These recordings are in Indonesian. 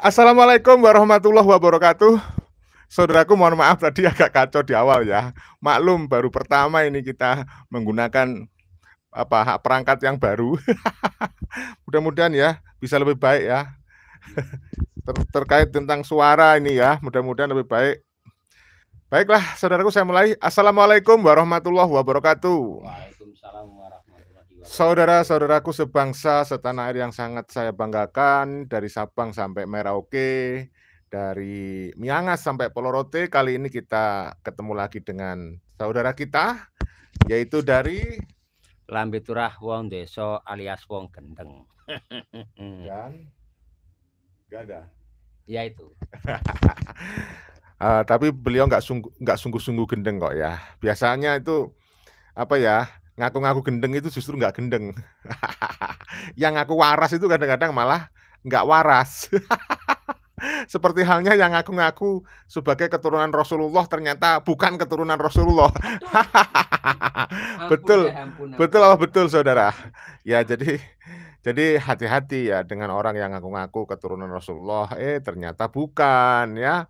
Assalamualaikum warahmatullahi wabarakatuh. Saudaraku mohon maaf tadi agak kacau di awal ya. Maklum baru pertama ini kita menggunakan perangkat yang baru. Mudah-mudahan ya bisa lebih baik ya. Terkait tentang suara ini ya, mudah-mudahan lebih baik. Baiklah, saudaraku saya mulai. Assalamualaikum warahmatullahi wabarakatuh. Waalaikumsalam warahmatullahi wabarakatuh. Saudara-saudaraku sebangsa setanah air yang sangat saya banggakan, dari Sabang sampai Merauke, dari Miangas sampai Polorote, kali ini kita ketemu lagi dengan saudara kita, yaitu dari Lambe Turah wong desa alias wong gendeng. dan nggak ada. Ya itu. Tapi beliau nggak sungguh-sungguh gendeng kok ya. Biasanya itu apa ya, ngaku-ngaku gendeng itu justru nggak gendeng. Yang ngaku waras itu kadang-kadang malah nggak waras. Seperti halnya yang ngaku-ngaku sebagai keturunan Rasulullah ternyata bukan keturunan Rasulullah. Betul, betul saudara. Ya jadi hati-hati ya dengan orang yang ngaku-ngaku keturunan Rasulullah, ternyata bukan ya.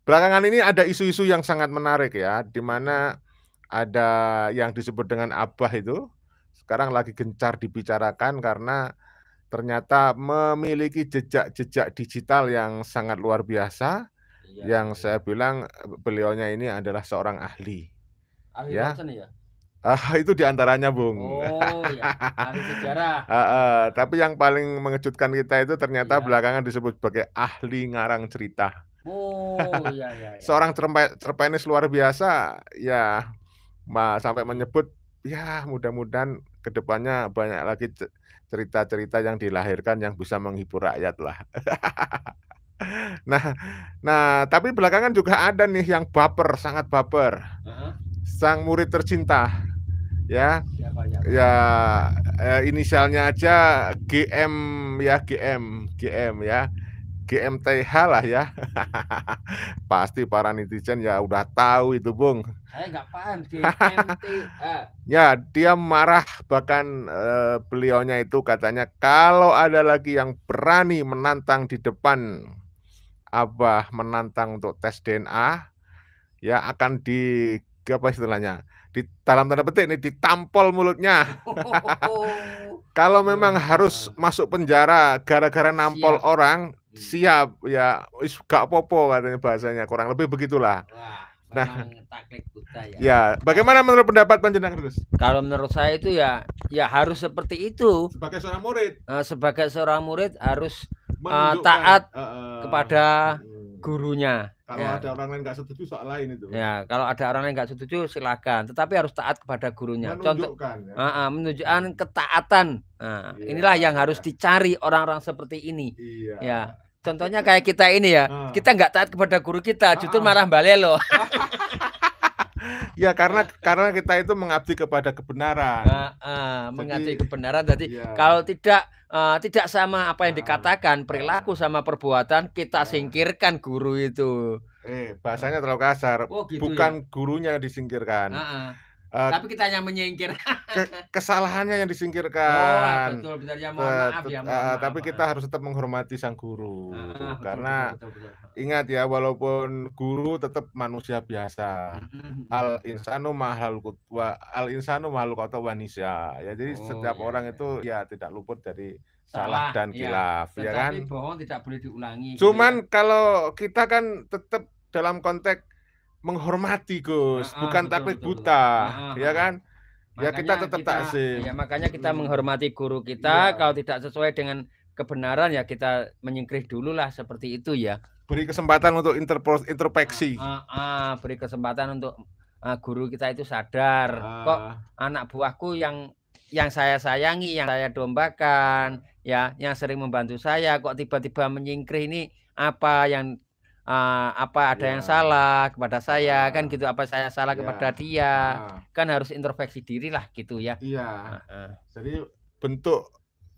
Belakangan ini ada isu-isu yang sangat menarik ya, di mana ada yang disebut dengan Abah itu sekarang lagi gencar dibicarakan karena ternyata memiliki jejak-jejak digital yang sangat luar biasa. Yang saya bilang beliaunya ini adalah seorang ahli. Ahli Ya. ya? Itu diantaranya, Bung. Oh ya, ahli sejarah. Tapi yang paling mengejutkan kita itu ternyata belakangan disebut sebagai ahli ngarang cerita. Oh iya. Seorang cerpenis luar biasa ya, sampai menyebut ya mudah-mudahan kedepannya banyak lagi cerita-cerita yang dilahirkan yang bisa menghibur rakyat lah. Nah, tapi belakangan juga ada nih yang baper, sangat baper. Sang murid tercinta, ya. Siapa? Ya, inisialnya aja GM ya, GM ya. GMTH lah ya. Pasti para netizen ya udah tahu itu, Bung. Saya nggak paham GMTH. Ya, dia marah bahkan beliaunya itu katanya kalau ada lagi yang berani menantang di depan Abah, menantang untuk tes DNA, ya akan apa istilahnya? Di dalam tanda petik nih ditampol mulutnya. Kalau memang harus masuk penjara gara-gara nampol orang, siap ya, gak popo katanya bahasanya, kurang lebih begitulah. Nah, taklid buta ya. Ya, bagaimana menurut pendapat panjenengan, Gus? Kalau menurut saya itu ya harus seperti itu. Sebagai seorang murid. Sebagai seorang murid harus taat kepada gurunya. Kalau ada orang lain nggak setuju soal lain itu. Ya, kalau ada orang lain nggak setuju silakan, tetapi harus taat kepada gurunya. Menunjukkan ketaatan. Nah, inilah yang harus dicari orang-orang seperti ini. Ya, contohnya kayak kita ini ya, kita nggak taat kepada guru kita, justru marah balik loh. Ya karena kita itu mengabdi kepada kebenaran. Mengabdi kebenaran. Jadi kalau tidak sama apa yang dikatakan, perilaku sama perbuatan, kita singkirkan guru itu. Bahasanya terlalu kasar. Bukan gurunya disingkirkan. Tapi kita yang menyingkir. Kesalahannya yang disingkirkan. Betul, ya, mohon maaf. Tapi kita harus tetap menghormati sang guru. Karena ingat ya, walaupun guru tetap manusia biasa. Al insanu makhluk kota wanisya. Ya, jadi setiap orang itu ya tidak luput dari salah dan khilaf, ya kan? Tetapi bohong tidak boleh diulangi. Cuman kalau kita kan tetap dalam konteks menghormati, Gus, bukan taklid buta, ya kan? Ya kita tetap takzim. Ya, makanya kita menghormati guru kita. Kalau tidak sesuai dengan kebenaran ya kita menyingkir dulu lah, seperti itu ya. Beri kesempatan untuk introspeksi. Beri kesempatan untuk guru kita itu sadar. Kok anak buahku yang saya sayangi, yang saya dombakan, ya, yang sering membantu saya, kok tiba-tiba menyingkir ini apa ada yang salah kepada saya, kan gitu, apa saya salah kepada dia, kan harus introspeksi diri lah gitu ya. Jadi bentuk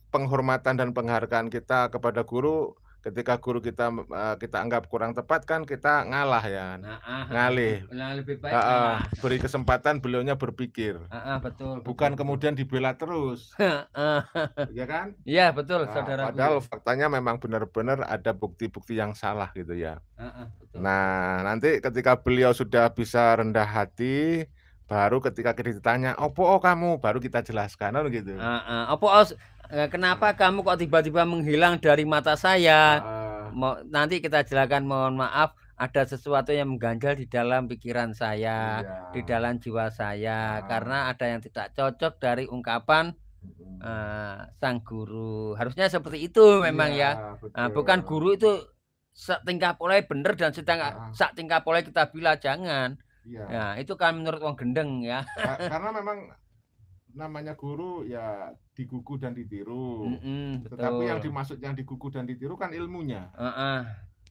penghormatan dan penghargaan kita kepada guru ketika guru kita, kita anggap kurang tepat kan kita ngalah ya, ngalih. Lebih baik ngalah. Beri kesempatan beliaunya berpikir. Betul. Bukan kemudian dibela terus. Ya kan? Iya betul, saudara. Padahal faktanya memang benar-benar ada bukti-bukti yang salah gitu ya. Betul. Nah, nanti ketika beliau sudah bisa rendah hati, baru ketika kita ditanya, "Opo kamu?" Baru kita jelaskan, kan gitu. Kenapa kamu kok tiba-tiba menghilang dari mata saya? Nanti kita jelaskan, mohon maaf, ada sesuatu yang mengganjal di dalam pikiran saya, di dalam jiwa saya, karena ada yang tidak cocok dari ungkapan sang guru. Harusnya seperti itu memang ya. Bukan guru itu tingkah pola bener dan tingkah pola kita bila jangan. Ya, itu kan menurut wong gendeng ya. Karena memang namanya guru ya digugu dan ditiru. Tetapi yang dimaksud yang digugu dan ditiru kan ilmunya.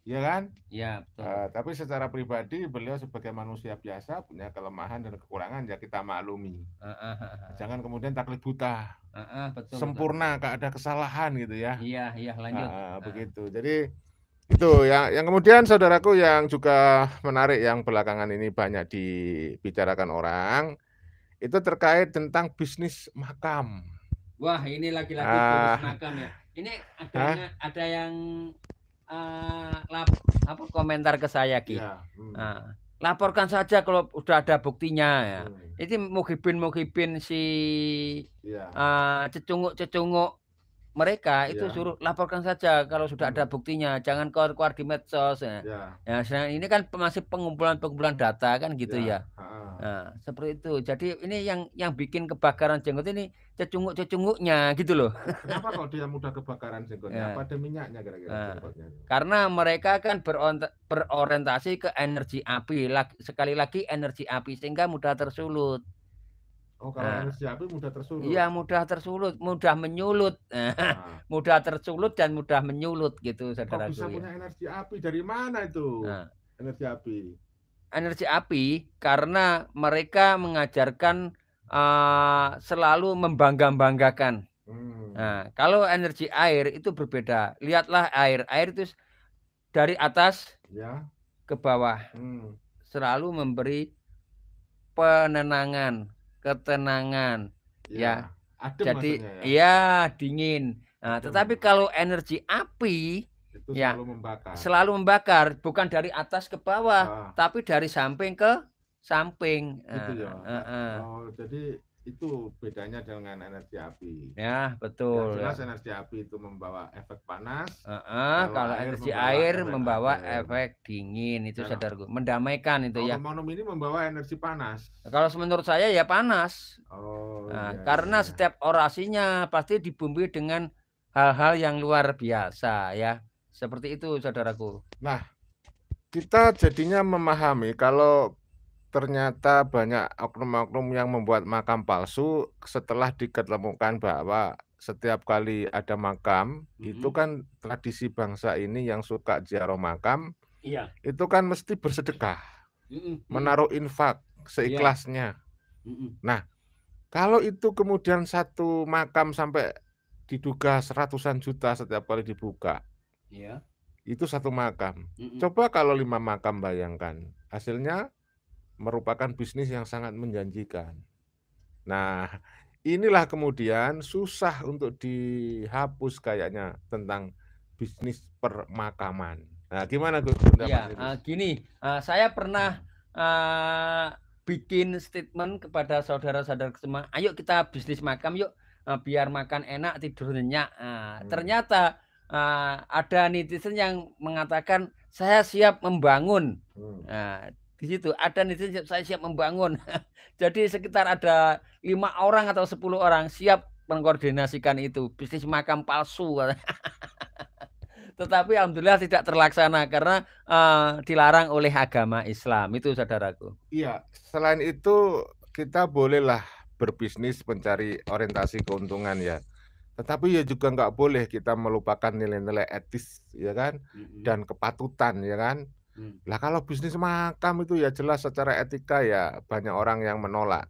Ya kan? Iya, betul. Tapi secara pribadi beliau sebagai manusia biasa punya kelemahan dan kekurangan ya kita maklumi. Jangan kemudian taklid buta. Betul. Sempurna, gak ada kesalahan gitu ya. Iya, lanjut. Begitu. Jadi itu yang kemudian saudaraku yang juga menarik yang belakangan ini banyak dibicarakan orang, itu terkait tentang bisnis makam. Wah, ini lagi-lagi bisnis makam ya. Ini ada yang komentar ke saya Ki. Laporkan saja kalau udah ada buktinya ya. Itu muhibin si cecunguk mereka itu suruh laporkan saja kalau sudah ada buktinya, jangan keluar di medsos ya. Ini kan masih pengumpulan data kan gitu ya. Nah, seperti itu. Jadi ini yang bikin kebakaran jenggot ini cecunguk-cecunguknya gitu loh. Kenapa kok dia mudah kebakaran jenggotnya? Apa ada minyaknya kira-kira jenggotnya? Karena mereka kan berorientasi ke energi api. Sekali lagi energi api sehingga mudah tersulut. Kalau energi api mudah tersulut. Iya, mudah tersulut, mudah menyulut. Mudah tersulut dan mudah menyulut gitu, saudara. Kok bisa punya energi api dari mana itu? Energi api. Energi api karena mereka mengajarkan selalu membangga-banggakan. Nah, kalau energi air itu berbeda. Lihatlah air itu dari atas ke bawah. Selalu memberi penenangan, ketenangan, ya. Jadi ya dingin. Nah, tetapi kalau energi api itu selalu membakar, bukan dari atas ke bawah, tapi dari samping ke samping. Gitu ya. Jadi itu bedanya dengan energi api. Ya, betul. Yang jelas energi api itu membawa efek panas. Kalau energi air membawa efek dingin, itu saudaraku. Mendamaikan itu ya. Kalau ini membawa energi panas. Kalau menurut saya ya panas. Karena setiap orasinya pasti dibumbui dengan hal-hal yang luar biasa ya. Seperti itu saudaraku. Nah, kita jadinya memahami kalau ternyata banyak oknum-oknum yang membuat makam palsu setelah diketemukan bahwa setiap kali ada makam, itu kan tradisi bangsa ini yang suka ziarah makam, itu kan mesti bersedekah, menaruh infak seikhlasnya. Nah, kalau itu kemudian satu makam sampai diduga ratusan juta setiap kali dibuka, itu satu makam. Coba kalau 5 makam, bayangkan hasilnya merupakan bisnis yang sangat menjanjikan. Nah, inilah kemudian susah untuk dihapus kayaknya tentang bisnis permakaman. Nah, gimana Gus? Gini, saya pernah bikin statement kepada saudara-saudara semua, ayo kita bisnis makam yuk, biar makan enak, tidur nyenyak. Ternyata ada netizen yang mengatakan saya siap membangun. Di situ ada netizen, saya siap membangun. Jadi sekitar ada 5 orang atau 10 orang siap mengkoordinasikan itu bisnis makam palsu. Tetapi alhamdulillah tidak terlaksana karena dilarang oleh agama Islam, itu saudaraku. Iya, selain itu kita bolehlah berbisnis mencari orientasi keuntungan ya. Tetapi ya juga nggak boleh kita melupakan nilai-nilai etis ya kan, dan kepatutan ya kan. Lah kalau bisnis makam itu ya jelas secara etika ya banyak orang yang menolak,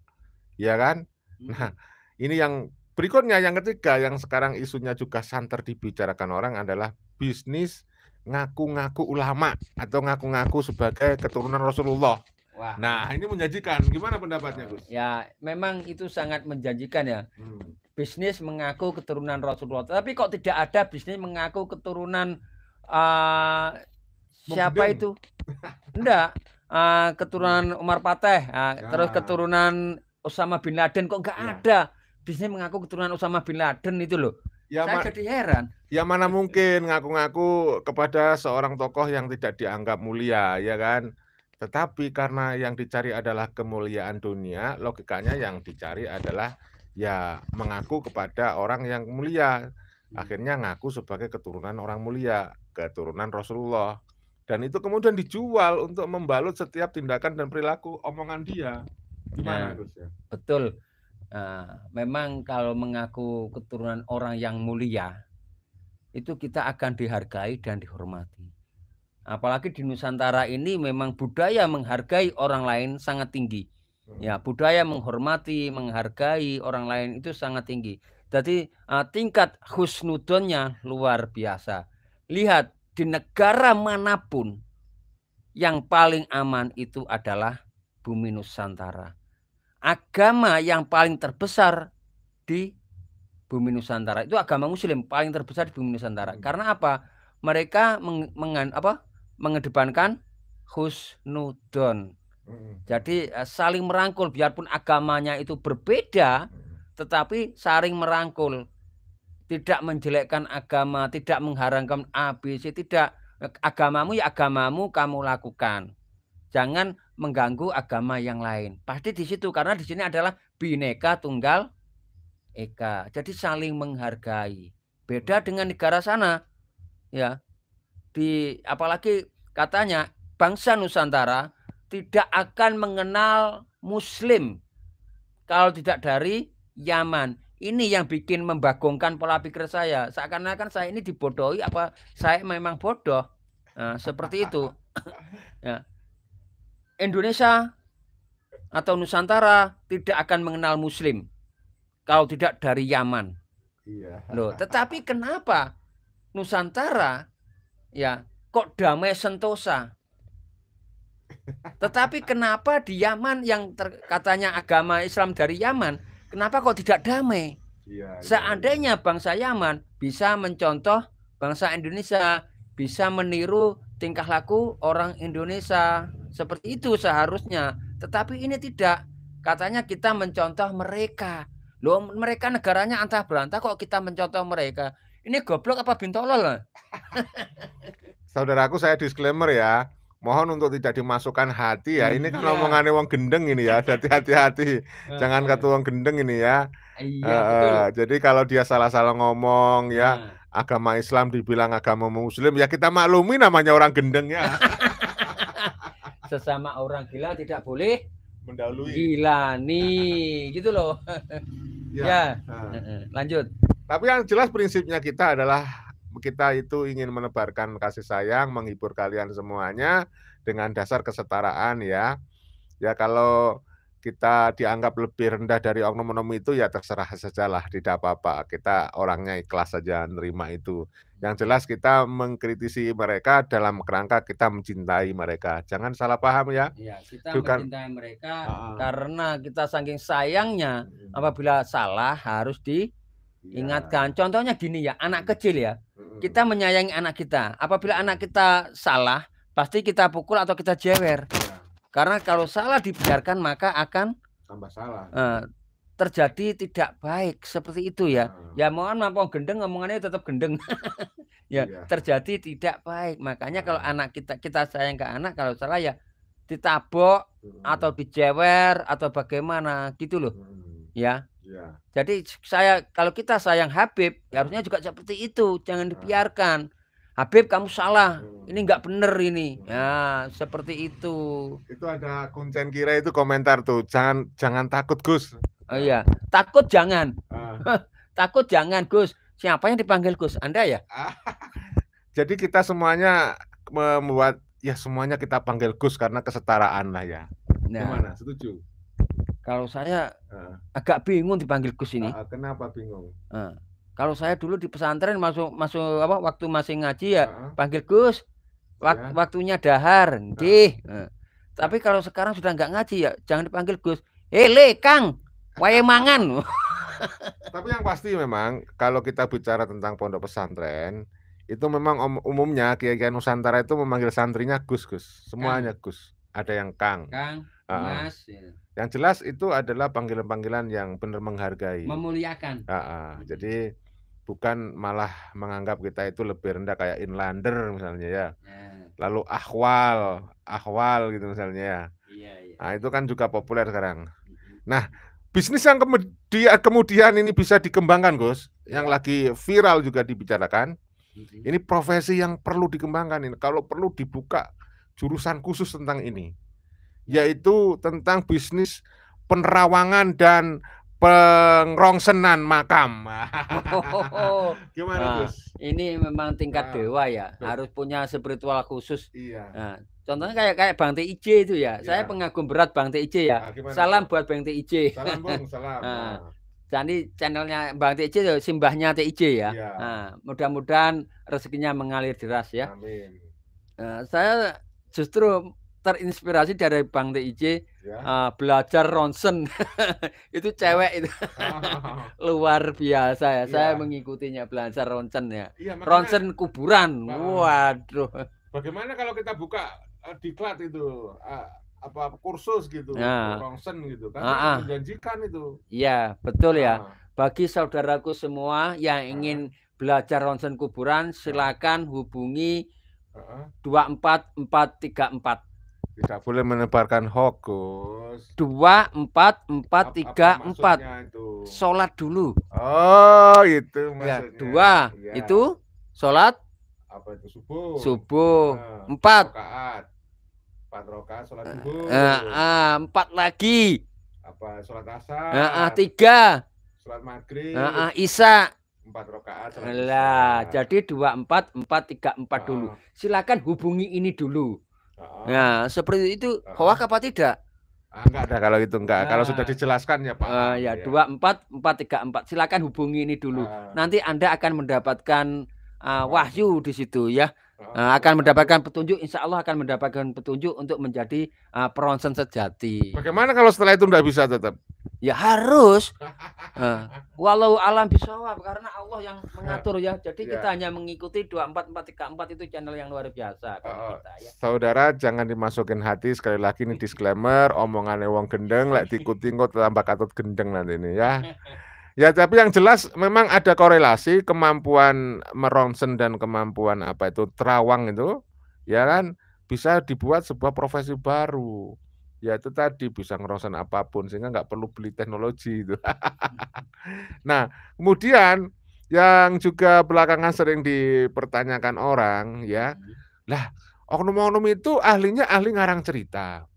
ya kan? Nah, ini yang berikutnya yang ketiga yang sekarang isunya juga santer dibicarakan orang adalah bisnis ngaku-ngaku ulama atau ngaku-ngaku sebagai keturunan Rasulullah. Wah. Nah, ini menjanjikan. Gimana pendapatnya, Gus? Ya, memang itu sangat menjanjikan ya. Bisnis mengaku keturunan Rasulullah. Tapi kok tidak ada bisnis mengaku keturunan siapa itu? Enggak. Keturunan Umar Pateh, terus keturunan Osama bin Laden, kok nggak ada bisnis mengaku keturunan Osama bin Laden itu loh. Ya, saya jadi heran. Ya mana mungkin ngaku-ngaku kepada seorang tokoh yang tidak dianggap mulia, ya kan? Tetapi karena yang dicari adalah kemuliaan dunia, logikanya yang dicari adalah ya mengaku kepada orang yang mulia. Akhirnya ngaku sebagai keturunan orang mulia, keturunan Rasulullah. Dan itu kemudian dijual untuk membalut setiap tindakan dan perilaku omongan dia. Gimana, Gus? Betul. Memang kalau mengaku keturunan orang yang mulia, itu kita akan dihargai dan dihormati. Apalagi di Nusantara ini memang budaya menghargai orang lain sangat tinggi. Ya, budaya menghormati, menghargai orang lain itu sangat tinggi. Jadi tingkat husnudonnya luar biasa. Lihat, di negara manapun yang paling aman itu adalah bumi Nusantara. Agama yang paling terbesar di bumi Nusantara itu agama Muslim paling terbesar di bumi Nusantara. Karena apa? Mereka mengedepankan husnudon. Jadi saling merangkul, biarpun agamanya itu berbeda, tetapi saling merangkul. Tidak menjelekkan agama, tidak mengharamkan ABC, tidak. Agamamu ya agamamu, kamu lakukan. Jangan mengganggu agama yang lain. Pasti di situ, karena di sini adalah Bhinneka Tunggal Ika. Jadi saling menghargai. Beda dengan negara sana, ya. Apalagi katanya bangsa Nusantara tidak akan mengenal Muslim kalau tidak dari Yaman. Ini yang bikin membagongkan pola pikir saya. Seakan-akan saya ini dibodohi, apa saya memang bodoh. Nah, seperti itu. Ya. Indonesia atau Nusantara tidak akan mengenal Muslim kalau tidak dari Yaman. Loh, tetapi kenapa Nusantara ya kok damai sentosa? Tetapi kenapa di Yaman yang katanya agama Islam dari Yaman, kenapa kok tidak damai? Seandainya bangsa Yaman bisa mencontoh bangsa Indonesia, bisa meniru tingkah laku orang Indonesia, seperti itu seharusnya. Tetapi ini tidak. Katanya kita mencontoh mereka. Loh, mereka negaranya antah berantah, kok kita mencontoh mereka? Ini goblok apa bintolol? Saudaraku, saya disclaimer ya. Mohon untuk tidak dimasukkan hati ya. Ini kan omongannya wong gendeng ini ya. Jadi hati-hati. Jangan kata wong gendeng ini ya. Jadi kalau dia salah-salah ngomong ya, agama Islam dibilang agama Muslim, ya kita maklumi namanya orang gendeng ya. Sesama orang gila tidak boleh mendahului. Gila nih, gitu loh. Ya. Lanjut. Tapi yang jelas prinsipnya kita adalah kita itu ingin menebarkan kasih sayang, menghibur kalian semuanya dengan dasar kesetaraan ya. Ya kalau kita dianggap lebih rendah dari oknum-oknum itu ya terserah sajalah, tidak apa-apa. Kita orangnya ikhlas saja nerima itu. Yang jelas kita mengkritisi mereka dalam kerangka kita mencintai mereka. Jangan salah paham ya. Iya, kita mencintai mereka karena kita saking sayangnya apabila salah harus diingatkan. Contohnya gini ya, anak kecil ya. Kita menyayangi anak kita. Apabila anak kita salah, pasti kita pukul atau kita jewer. Karena kalau salah dibiarkan maka akan tambah salah. Terjadi tidak baik seperti itu ya. Ya mohon maaf, gendeng ngomongannya tetap gendeng. Ya, terjadi tidak baik. Makanya kalau anak kita sayang ke anak, kalau salah ya ditabok atau dijewer atau bagaimana gitu loh. Ya. Jadi kalau kita sayang Habib, harusnya juga seperti itu, jangan dibiarkan. Habib, kamu salah, ini nggak bener ini. Ya, seperti itu. Itu ada kuncen kira itu komentar tuh, jangan takut Gus. Oh iya, takut jangan. Takut jangan Gus. Siapa yang dipanggil Gus? Anda ya? Jadi kita semuanya membuat ya semuanya kita panggil Gus karena kesetaraan lah ya. Gimana? Setuju? Kalau saya agak bingung dipanggil Gus ini. Kenapa bingung? Kalau saya dulu di pesantren masuk apa waktu masih ngaji ya panggil Gus. Waktunya dahar, nggih. Tapi kalau sekarang sudah nggak ngaji ya jangan dipanggil Gus. Le Kang, wae mangan. Tapi yang pasti memang kalau kita bicara tentang pondok pesantren itu memang umumnya kiai-kiai Nusantara itu memanggil santrinya Gus, semuanya Gus. Ada yang Kang, Mas. Yang jelas itu adalah panggilan-panggilan yang benar menghargai, memuliakan. Jadi bukan malah menganggap kita itu lebih rendah kayak inlander misalnya ya. Lalu ahwal gitu misalnya ya. Nah, itu kan juga populer sekarang. Nah, bisnis yang kemudian ini bisa dikembangkan, Gus, yang lagi viral juga dibicarakan. Ini profesi yang perlu dikembangkan ini. Kalau perlu dibuka jurusan khusus tentang ini, yaitu tentang bisnis penerawangan dan pengrongsenan makam. Gimana, Gus? Ini memang tingkat dewa ya, harus punya spiritual khusus. Nah, contohnya kayak Bang TIJ itu ya. Saya pengagum berat Bang TIJ ya. Salam buat Bang TIJ. Salam, Bang, salam. Jadi channelnya Bang TIJ simbahnya TIJ ya. Nah, mudah-mudahan rezekinya mengalir deras ya. Amin. Saya justru terinspirasi dari Bang TIJ belajar ronsen. Itu cewek itu luar biasa ya. Saya mengikutinya belajar ronsen ya. Ronsen kuburan. Waduh. Bagaimana kalau kita buka diklat itu apa kursus gitu, ronsen gitu kan menjanjikan itu. Iya, betul ya. Bagi saudaraku semua yang ingin belajar ronsen kuburan silakan hubungi 24434. Tidak boleh menebarkan hoax, Gus. 24434. Sholat dulu. Oh, itu maksudnya. Ya, 2 itu sholat apa itu subuh. 4 rakaat sholat subuh. 4 lagi. Apa sholat asar. 3 sholat maghrib. Isya. 4 rakaat. Jadi 24434 dulu. Silakan hubungi ini dulu. Nah, seperti itu hoax apa tidak? Enggak ada kalau itu enggak. Kalau sudah dijelaskan ya Pak. Ya 24434. Silakan hubungi ini dulu. Nanti Anda akan mendapatkan wahyu di situ ya. Akan mendapatkan petunjuk. Insya Allah akan mendapatkan petunjuk untuk menjadi peronsen sejati. Bagaimana kalau setelah itu enggak bisa tetap? Ya harus. Walau alam bisawab, karena Allah yang mengatur ya. Jadi kita hanya mengikuti 24434 itu channel yang luar biasa. Kita, ya. Saudara jangan dimasukin hati, sekali lagi ini disclaimer, omongannya wong gendeng, lek diikuti kok tambah katut gendeng nanti ini ya. Ya, tapi yang jelas memang ada korelasi kemampuan meronsen dan kemampuan apa itu terawang itu, ya kan, bisa dibuat sebuah profesi baru. Ya itu tadi bisa ngeronsen apapun sehingga nggak perlu beli teknologi itu. Nah, kemudian yang juga belakangan sering dipertanyakan orang ya, lah oknum-oknum itu ahlinya ahli ngarang cerita,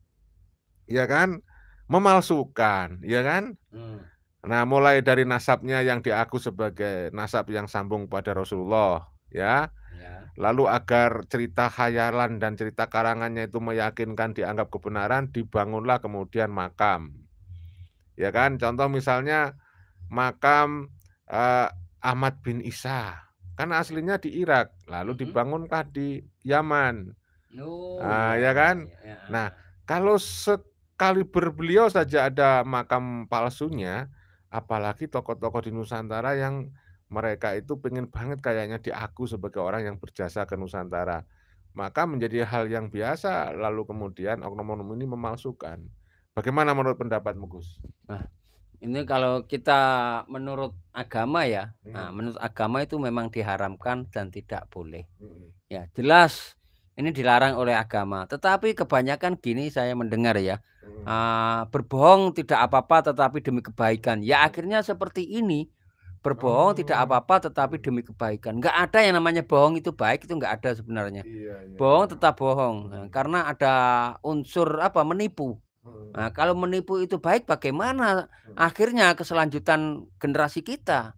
ya kan, memalsukan, ya kan. Nah, mulai dari nasabnya yang diaku sebagai nasab yang sambung pada Rasulullah, ya. Lalu agar cerita khayalan dan cerita karangannya itu meyakinkan dianggap kebenaran, dibangunlah kemudian makam. Ya kan, contoh misalnya makam Ahmad bin Isa, kan aslinya di Irak, lalu dibangunkah di Yaman. Ya kan. Nah, kalau sekali beliau saja ada makam palsunya, apalagi tokoh-tokoh di Nusantara yang mereka itu pengen banget kayaknya diaku sebagai orang yang berjasa ke Nusantara. Maka menjadi hal yang biasa, lalu kemudian oknum-oknum ini memalsukan. Bagaimana menurut pendapatmu, Gus? Nah, ini kalau kita menurut agama ya, nah, menurut agama itu memang diharamkan dan tidak boleh. Ya, jelas ini dilarang oleh agama. Tetapi kebanyakan gini saya mendengar ya, berbohong tidak apa-apa tetapi demi kebaikan. Ya akhirnya seperti ini. Berbohong tidak apa-apa tetapi demi kebaikan. Enggak ada yang namanya bohong itu baik, itu enggak ada sebenarnya. Bohong tetap bohong. Karena ada unsur apa menipu. Nah, kalau menipu itu baik, bagaimana akhirnya keselanjutan generasi kita?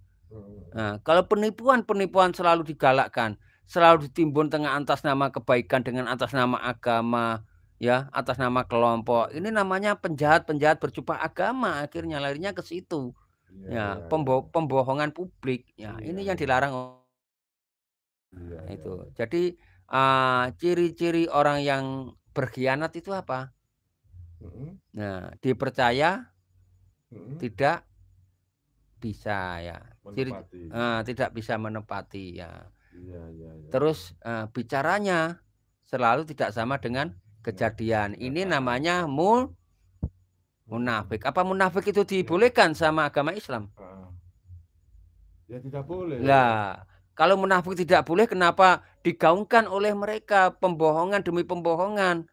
Nah, kalau penipuan selalu digalakkan, selalu ditimbun dengan atas nama kebaikan, dengan atas nama agama, ya, atas nama kelompok. Ini namanya penjahat berjubah agama. Akhirnya larinya ke situ. Ya, pembohongan publik. Ya, ini yang dilarang. Itu. Jadi ciri-ciri orang yang berkhianat itu apa? Nah, dipercaya tidak bisa ya. Tidak bisa menepati ya. Terus bicaranya selalu tidak sama dengan kejadian. Ini namanya munafik. Apa munafik itu dibolehkan sama agama Islam? Ya tidak boleh. Lah, kalau munafik tidak boleh, kenapa digaungkan oleh mereka pembohongan demi pembohongan?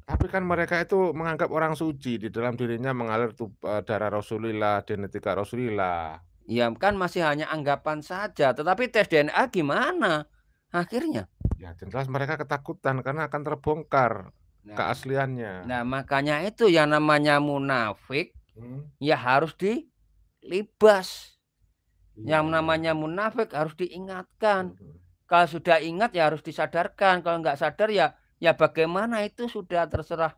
Tapi kan mereka itu menganggap orang suci, di dalam dirinya mengalir darah Rasulullah, genetika Rasulullah. Ya kan masih hanya anggapan saja, tetapi tes DNA gimana akhirnya? Ya jelas mereka ketakutan karena akan terbongkar keasliannya. Nah, makanya itu yang namanya munafik ya harus dilibas. Yang namanya munafik harus diingatkan. Kalau sudah ingat ya harus disadarkan. Kalau nggak sadar ya bagaimana, itu sudah terserah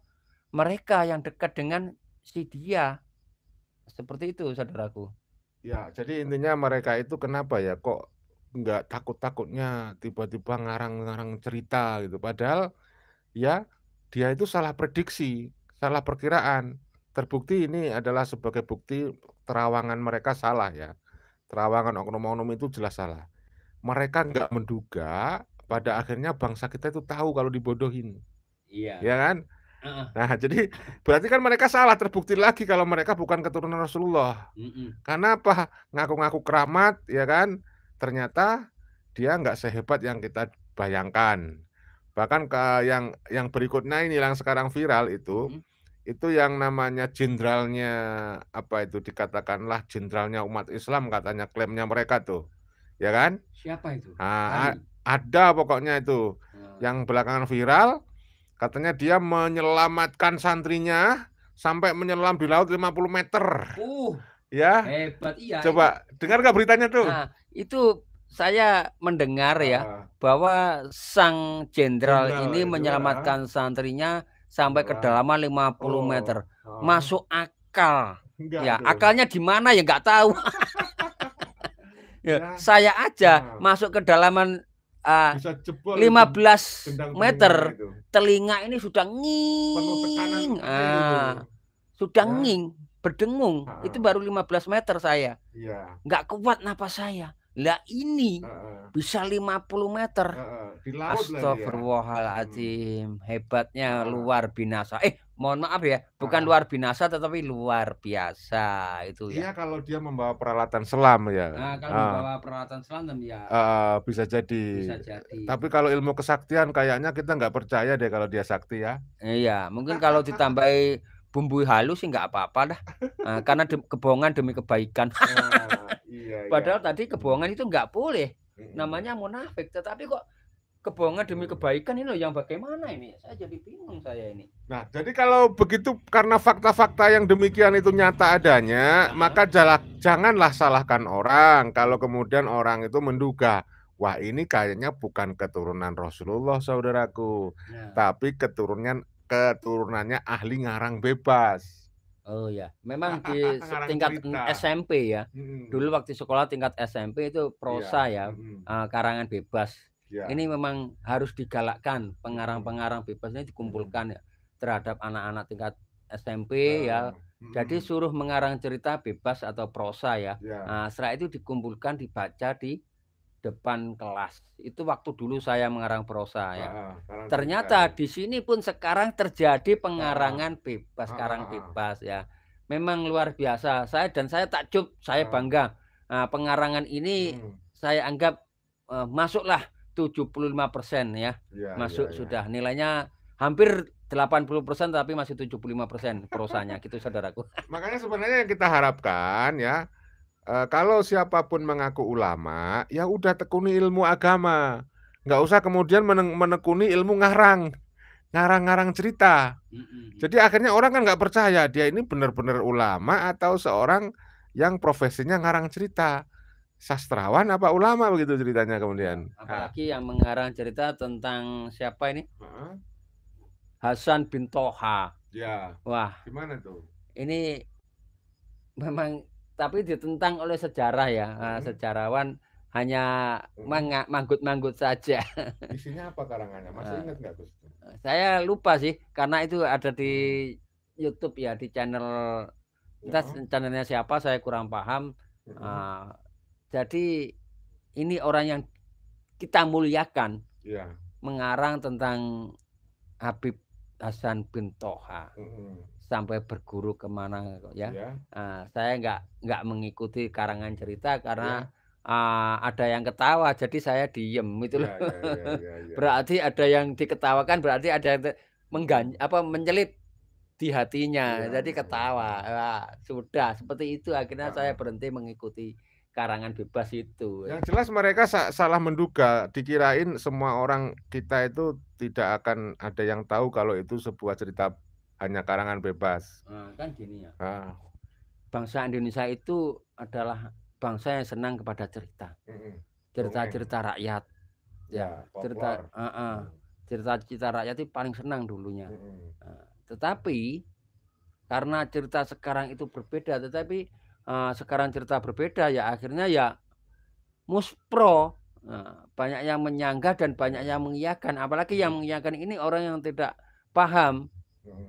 mereka yang dekat dengan si dia. Seperti itu, saudaraku. Ya, jadi intinya mereka itu kenapa ya kok nggak takut-takutnya tiba-tiba ngarang-ngarang cerita gitu. Padahal ya dia itu salah prediksi, salah perkiraan. Terbukti ini adalah sebagai bukti terawangan mereka salah ya. Terawangan oknum-oknum itu jelas salah. Mereka nggak menduga pada akhirnya bangsa kita itu tahu kalau dibodohin. Iya. Ya kan? Nah, jadi berarti kan mereka salah, terbukti lagi kalau mereka bukan keturunan Rasulullah. Karena apa? Ngaku-ngaku keramat, ya kan? Ternyata dia nggak sehebat yang kita bayangkan. Bahkan yang berikutnya ini yang sekarang viral itu yang namanya jenderalnya, apa itu dikatakanlah jenderalnya umat Islam katanya, klaimnya mereka tuh, ya kan? Siapa itu? Nah, ada pokoknya itu yang belakangan viral. Katanya dia menyelamatkan santrinya sampai menyelam di laut 50 meter. Ya. Hebat, iya. Coba dengar nggak beritanya tuh? Nah, itu saya mendengar ya bahwa sang jenderal ini menyelamatkan santrinya sampai kedalaman 50 meter. Masuk akal. Ya, akalnya di mana ya nggak tahu. Ya, saya aja masuk kedalaman 15 meter, telinga ini sudah nging, sudah nging, berdengung. Itu baru 15 meter saya, nggak kuat napas saya. Lah ini bisa 50 meter. Astagfirullahaladzim, hebatnya luar binasa. Mohon maaf ya, bukan luar binasa tetapi luar biasa itu ya. Iya, kalau dia membawa peralatan selam ya. Nah, kalau membawa peralatan selam ya bisa jadi. Tapi kalau ilmu kesaktian kayaknya kita nggak percaya deh kalau dia sakti ya. Iya, mungkin kalau ditambahi bumbu halus sih nggak apa-apa dah. Karena kebohongan demi kebaikan. Padahal tadi kebohongan itu nggak boleh. Namanya munafik, tetapi kok kebohongan demi kebaikan ini loh yang bagaimana ini? Saya jadi bingung saya ini. Nah, jadi kalau begitu karena fakta-fakta yang demikian itu nyata adanya, maka janganlah salahkan orang kalau kemudian orang itu menduga, wah ini kayaknya bukan keturunan Rasulullah, saudaraku, tapi keturunannya ahli ngarang bebas. Oh ya, memang di tingkat SMP ya. Dulu waktu sekolah tingkat SMP itu prosa ya, karangan bebas. Ini memang harus digalakkan, pengarang-pengarang bebas ini dikumpulkan ya terhadap anak-anak tingkat SMP ya. Jadi suruh mengarang cerita bebas atau prosa ya. Nah, setelah itu dikumpulkan, dibaca di depan kelas. Itu waktu dulu saya mengarang prosa ya. Ternyata di sini pun sekarang terjadi pengarangan bebas, karang bebas ya. Memang luar biasa. Saya takjub, saya bangga. Nah, pengarangan ini saya anggap masuklah 75% ya. Masuk sudah. Nilainya hampir 80% tapi masih 75% prosanya gitu, saudaraku. Makanya sebenarnya yang kita harapkan ya, kalau siapapun mengaku ulama, ya udah tekuni ilmu agama. Nggak usah kemudian menekuni ilmu ngarang cerita. Jadi akhirnya orang kan nggak percaya dia ini benar-benar ulama atau seorang yang profesinya ngarang cerita. Sastrawan apa ulama begitu ceritanya kemudian. Apalagi yang mengarang cerita tentang siapa ini? Hasan bin Toha. Ya. Wah, gimana tuh? Ini memang tapi ditentang oleh sejarah ya. Sejarawan hanya manggut-manggut saja. Isinya apa karangannya? Masih ingat nggak, Gus? Saya lupa sih, karena itu ada di YouTube ya, di channel kita, channelnya siapa saya kurang paham. Jadi ini orang yang kita muliakan, mengarang tentang Habib Hasan bin Toha sampai berguru kemana ya. Saya nggak mengikuti karangan cerita karena ada yang ketawa, jadi saya diem itu loh. Berarti ada yang diketawakan, berarti ada yang menyelit di hatinya, jadi ketawa. Sudah seperti itu, akhirnya saya berhenti mengikuti karangan bebas itu. Yang jelas mereka salah menduga, dikirain semua orang kita itu tidak akan ada yang tahu kalau itu sebuah cerita hanya karangan bebas. Kan gini ya. Bangsa Indonesia itu adalah bangsa yang senang kepada cerita. Cerita-cerita rakyat. Ya, cerita-cerita rakyat itu paling senang dulunya. Tetapi karena cerita sekarang itu berbeda, sekarang cerita berbeda ya, akhirnya ya muspro. Banyak yang menyanggah dan banyak yang mengiyakan. Apalagi yang mengiyakan ini orang yang tidak paham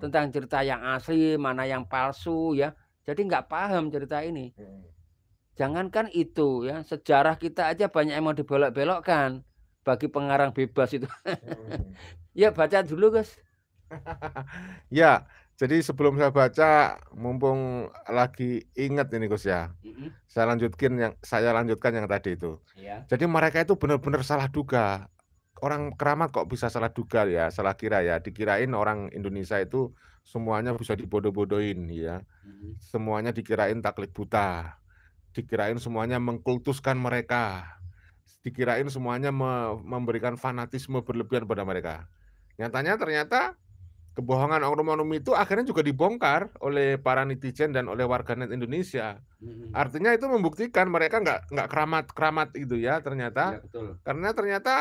tentang cerita yang asli, mana yang palsu ya. Jadi nggak paham cerita ini. Jangankan itu ya, sejarah kita aja banyak yang mau dibelok-belokkan bagi pengarang bebas itu. Ya baca dulu, Gus. Ya, jadi sebelum saya baca, mumpung lagi ingat ini, Gus ya. Saya lanjutkan yang tadi itu. Jadi mereka itu benar-benar salah duga. Orang keramat kok bisa salah duga ya, salah kira ya. Dikirain orang Indonesia itu semuanya bisa dibodoh-bodohin ya. Semuanya dikirain taklid buta. Dikirain semuanya mengkultuskan mereka. Dikirain semuanya memberikan fanatisme berlebihan pada mereka. Nyatanya ternyata kebohongan oknum-oknum itu akhirnya juga dibongkar oleh para netizen dan oleh warganet Indonesia. Artinya itu membuktikan mereka nggak keramat itu ya ternyata. Ya, betul. Karena ternyata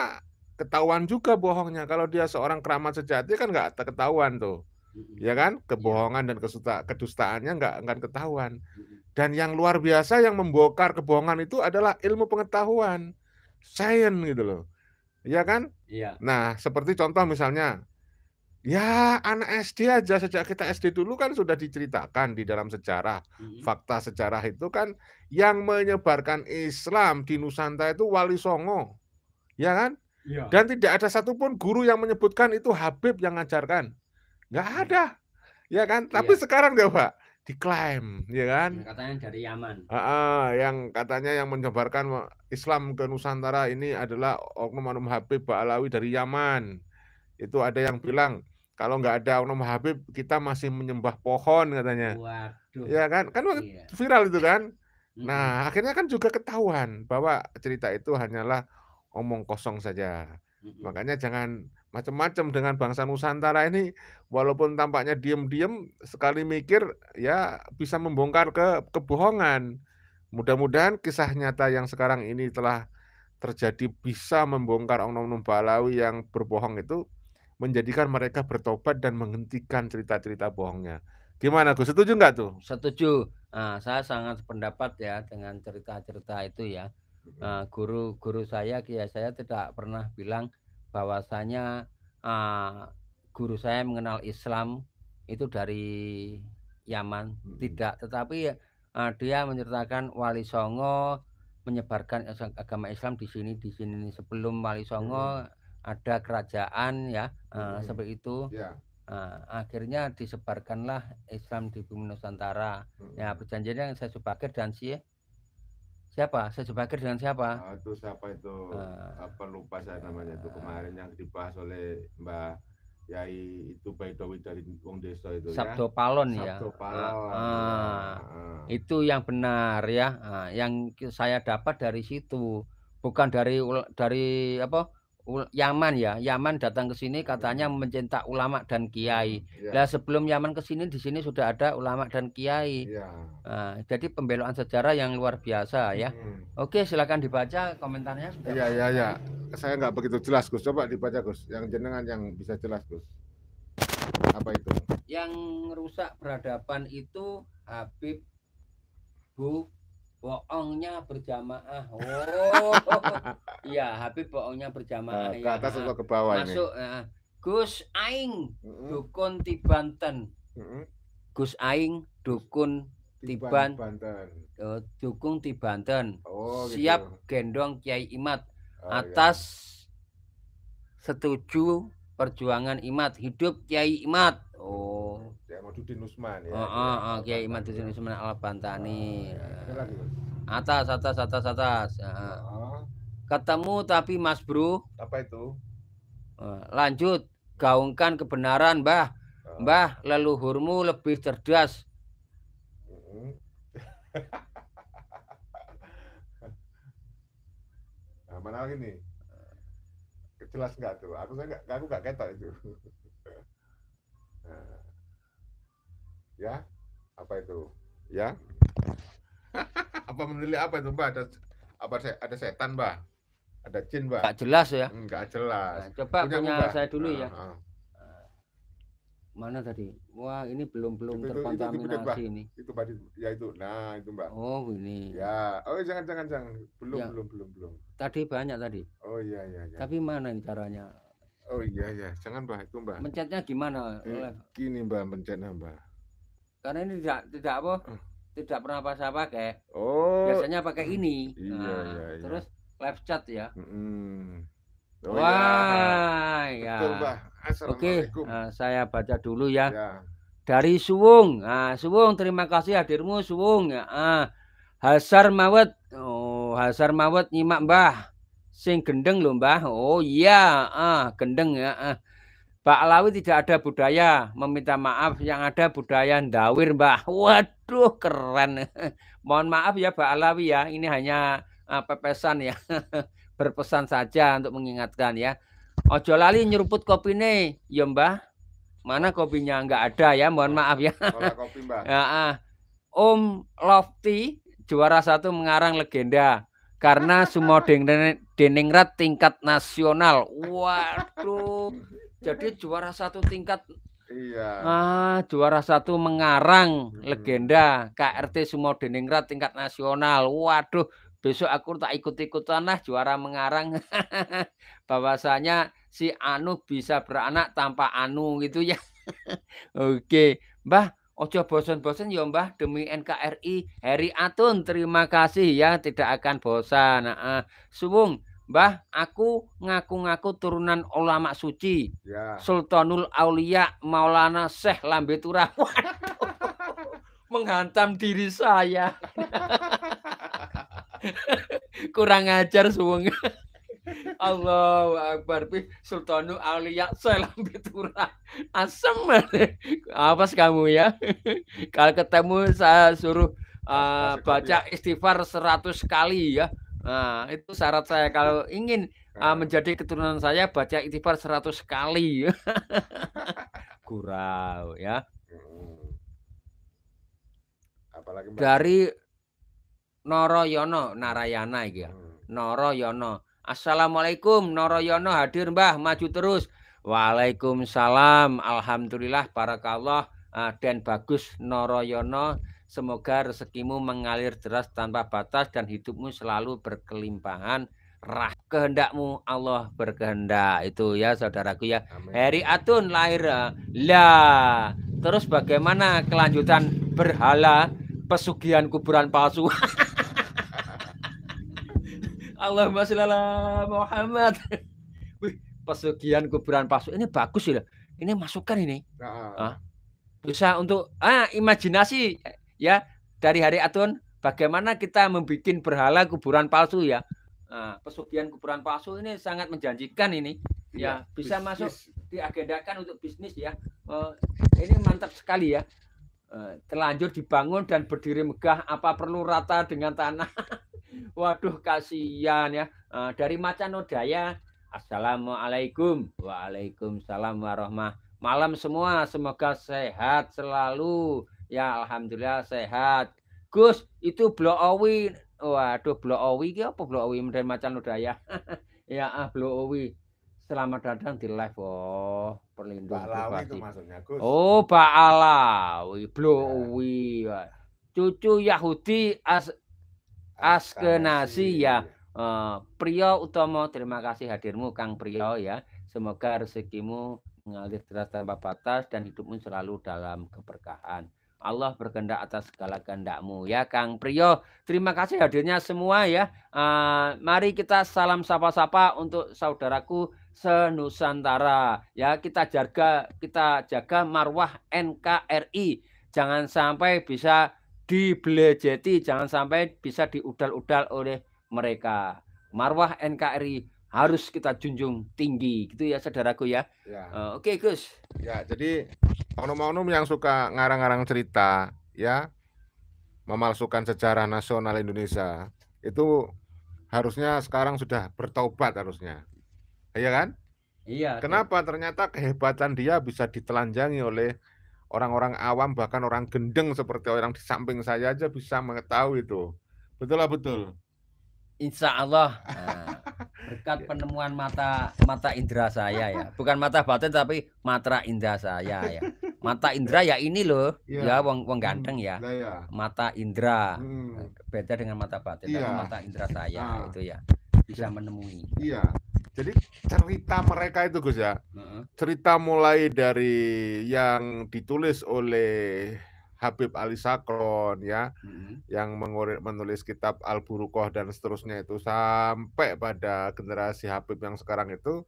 ketahuan juga bohongnya. Kalau dia seorang keramat sejati kan nggak ketahuan tuh. Ya kan? Kebohongan dan kedustaannya nggak ketahuan. Dan yang luar biasa yang membongkar kebohongan itu adalah ilmu pengetahuan. Sains gitu loh. Iya kan? Iya. Nah, seperti contoh misalnya, ya anak SD aja, sejak kita SD dulu kan sudah diceritakan di dalam sejarah. Fakta sejarah itu kan yang menyebarkan Islam di Nusantara itu Wali Songo. Ya kan? Ya. Dan tidak ada satupun guru yang menyebutkan itu Habib yang ngajarkan. Nggak ada. Ya kan? Tapi sekarang nggak, Pak? Diklaim, ya kan? Katanya dari Yaman. Yang katanya yang menyebarkan Islam ke Nusantara ini adalah oknum Habib Ba'alawi dari Yaman. Itu ada yang bilang, kalau nggak ada oknum Habib, kita masih menyembah pohon katanya. Waduh. Ya kan? Kan viral itu kan? Nah, akhirnya kan juga ketahuan bahwa cerita itu hanyalah omong kosong saja. Makanya jangan macam-macam dengan bangsa Nusantara ini, walaupun tampaknya diem-diem, sekali mikir ya bisa membongkar kebohongan. Mudah-mudahan kisah nyata yang sekarang ini telah terjadi bisa membongkar oknum-oknum Ba'alawi yang berbohong itu, menjadikan mereka bertobat dan menghentikan cerita-cerita bohongnya. Gimana, Gus? Setuju nggak tuh? Setuju. Saya sangat sependapat ya dengan cerita-cerita itu ya. Guru saya tidak pernah bilang bahwasanya guru saya mengenal Islam itu dari Yaman. Tidak, tetapi dia menceritakan Wali Songo menyebarkan agama Islam di sini. Sebelum Wali Songo ada kerajaan ya, seperti itu. Akhirnya disebarkanlah Islam di bumi Nusantara. Ya, perjanjiannya saya Subakir dan siapa? Saya Subakir dengan siapa? Itu siapa itu? Apa lupa saya namanya itu kemarin yang dibahas oleh Mbak Yai itu Baidowi dari Wong Desa itu. Sabdo Palon ya. Sabdo Palon. Itu yang benar ya. Yang saya dapat dari situ, bukan dari apa? Yaman ya. Yaman datang ke sini katanya mencetak ulama dan kiai. Nah, sebelum Yaman ke sini, di sini sudah ada ulama dan kiai. Jadi pembelokan sejarah yang luar biasa ya. Oke, silakan dibaca komentarnya. Iya. Saya nggak begitu jelas, Gus. Coba dibaca, Gus. Yang jenengan yang bisa jelas, Gus. Apa itu? Yang rusak peradaban itu Habib Bu Bohongnya berjamaah. Oh. Iya, Habib bohongnya berjamaah Ke ya. atas atau ke bawah ini? Masuk Gus Aing dukun ti Banten. Gus Aing dukun ti Banten. Dukun ti Banten. Oh, siap gitu. Gendong Kiai Imat atas setuju perjuangan Imat, hidup Kiai Imat. Oh, Kiai Imaduddin Usman ya. Kiai Imaduddin Usman Al-Bantani. Lagi, atas. Ketemu tapi Mas Bro. Apa itu? Lanjut, gaungkan kebenaran, Mbah. Mbah, leluhurmu lebih cerdas. Nah, mana lagi nih? Jelas nggak tuh? Aku nggak ketok itu. Nah. Ya, apa itu? Ya, apa menilai apa itu, Mbak? Ada setan, Mbak? Ada jin, Mbak? Nggak jelas ya? Nggak jelas. Nah, coba punya saya dulu ya. Mana tadi? Wah, ini belum terkontaminasi ini. Itu Mbak, ya itu. Nah, itu Mbak. Oh, ini. Ya. Oh, jangan. Belum. Tadi banyak tadi. Oh iya. Tapi mana ini caranya? Oh iya. Jangan, Mbak, itu, Mbak. Mencetnya gimana? Gini, Mbak, mencetnya, Mbak. Karena ini tidak apa? Tidak pernah saya pakai. Oh. Biasanya pakai ini. Iya. Terus live chat ya. Oh, wah, ya. Betul, Mbak. Oke, saya baca dulu ya. Dari Suwung. Suwung, terima kasih hadirmu Suwung. Hasar Mawet. Oh, Hasar Mawet nyimak Mbah. Sing gendeng loh Mbah. Oh iya, gendeng ya. Pak Alawi tidak ada budaya meminta maaf, yang ada budaya ndawir Mbah. Waduh, keren. Mohon maaf ya Pak Alawi ya, ini hanya pepesan ya. Berpesan saja untuk mengingatkan ya. Ojo lali nyeruput kopi nih, ya Mbah. Mana kopinya? Nggak ada ya, mohon maaf ya. Kopi, Mbah. Om Lofty juara 1 mengarang legenda karena semua deningrat tingkat nasional. Waduh. Jadi juara 1 tingkat. Iya. Juara 1 mengarang legenda KRT Sumo Deningrat tingkat nasional. Waduh, besok aku tak ikut-ikutan lah juara mengarang. Bahwasanya si Anu bisa beranak tanpa Anu gitu ya. Oke, Mbah, ojo bosan-bosan ya Mbah, demi NKRI. Heri Atun, terima kasih ya, tidak akan bosan. Suwung, Mbah, aku ngaku-ngaku turunan ulama suci. Sultanul Aulia Maulana Syekh Lambetura. Menghantam diri saya. Kurang ajar Suwung. Allahu Akbar. Sultanul Aulia Syekh Lambetura. Asem. Awas kamu ya. Kalau ketemu saya suruh baca istighfar 100 kali ya. Nah, itu syarat saya kalau ingin menjadi keturunan saya, baca istighfar 100 kali. Gurau ya. Apalagi dari Noroyono Narayana ya. Noroyono. Assalamualaikum Noroyono, hadir Mbah, maju terus. Waalaikumsalam. Alhamdulillah, barakallah. Dan bagus Noroyono. Semoga rezekimu mengalir deras tanpa batas dan hidupmu selalu berkelimpahan. Kehendakmu Allah berkehendak. Itu ya saudaraku ya. Heri Atun lahir. Lah, terus bagaimana kelanjutan berhala pesugihan kuburan palsu? Allahumma sholli ala Muhammad. Pesugihan kuburan palsu ini bagus ya. Ini masukan ini. Bisa untuk imajinasi ya dari Heri Atun, bagaimana kita membuat berhala kuburan palsu ya. Pesugihan kuburan palsu ini sangat menjanjikan ini. Ya, bisa masuk diagendakan untuk bisnis ya. Ini mantap sekali ya. Terlanjur dibangun dan berdiri megah, apa perlu rata dengan tanah. Waduh, kasihan ya. Dari Macanodaya, assalamualaikum. Waalaikumsalam warahmatullahi. Malam semua, semoga sehat selalu. Ya, alhamdulillah sehat. Gus, itu Blok Owi. Waduh, Blok Owi iki apa Blok Owi dari Macanodaya? Ya, Blok Owi. Selamat datang di live. Oh, perlindungan privasi. Oh, Pak Alawi, Blok Owi. Cucu Yahudi Askenasi ya. Priyo Utomo, terima kasih hadirmu Kang Priyo ya. Semoga rezekimu mengalir deras tanpa batas dan hidupmu selalu dalam keberkahan. Allah berkehendak atas segala kehendakmu ya Kang Priyo. Terima kasih hadirnya semua ya. Mari kita salam sapa-sapa untuk saudaraku senusantara ya. Kita jaga marwah NKRI. Jangan sampai bisa dibelejeti, jangan sampai bisa diudal-udal oleh mereka. Marwah NKRI harus kita junjung tinggi, gitu ya saudaraku ya. Oke Gus. Ya, jadi oknum-oknum yang suka ngarang-ngarang cerita, ya, memalsukan sejarah nasional Indonesia, itu harusnya sekarang sudah bertaubat harusnya, iya kan? Iya. Kenapa? Ternyata kehebatan dia bisa ditelanjangi oleh orang-orang awam, bahkan orang gendeng seperti orang di samping saya aja bisa mengetahui itu. Betul lah, betul. Insya Allah berkat penemuan mata indera saya ya, bukan mata batin tapi mata indera saya ya. Mata indera ya ini loh, ya wong ganteng ya. Mata indera beda dengan mata batin, tapi mata indera saya itu ya bisa menemui. Iya. Jadi cerita mereka itu Gus ya, cerita mulai dari yang ditulis oleh Habib Ali Sakron ya, yang menulis kitab Al-Buruqah dan seterusnya itu, sampai pada generasi Habib yang sekarang itu,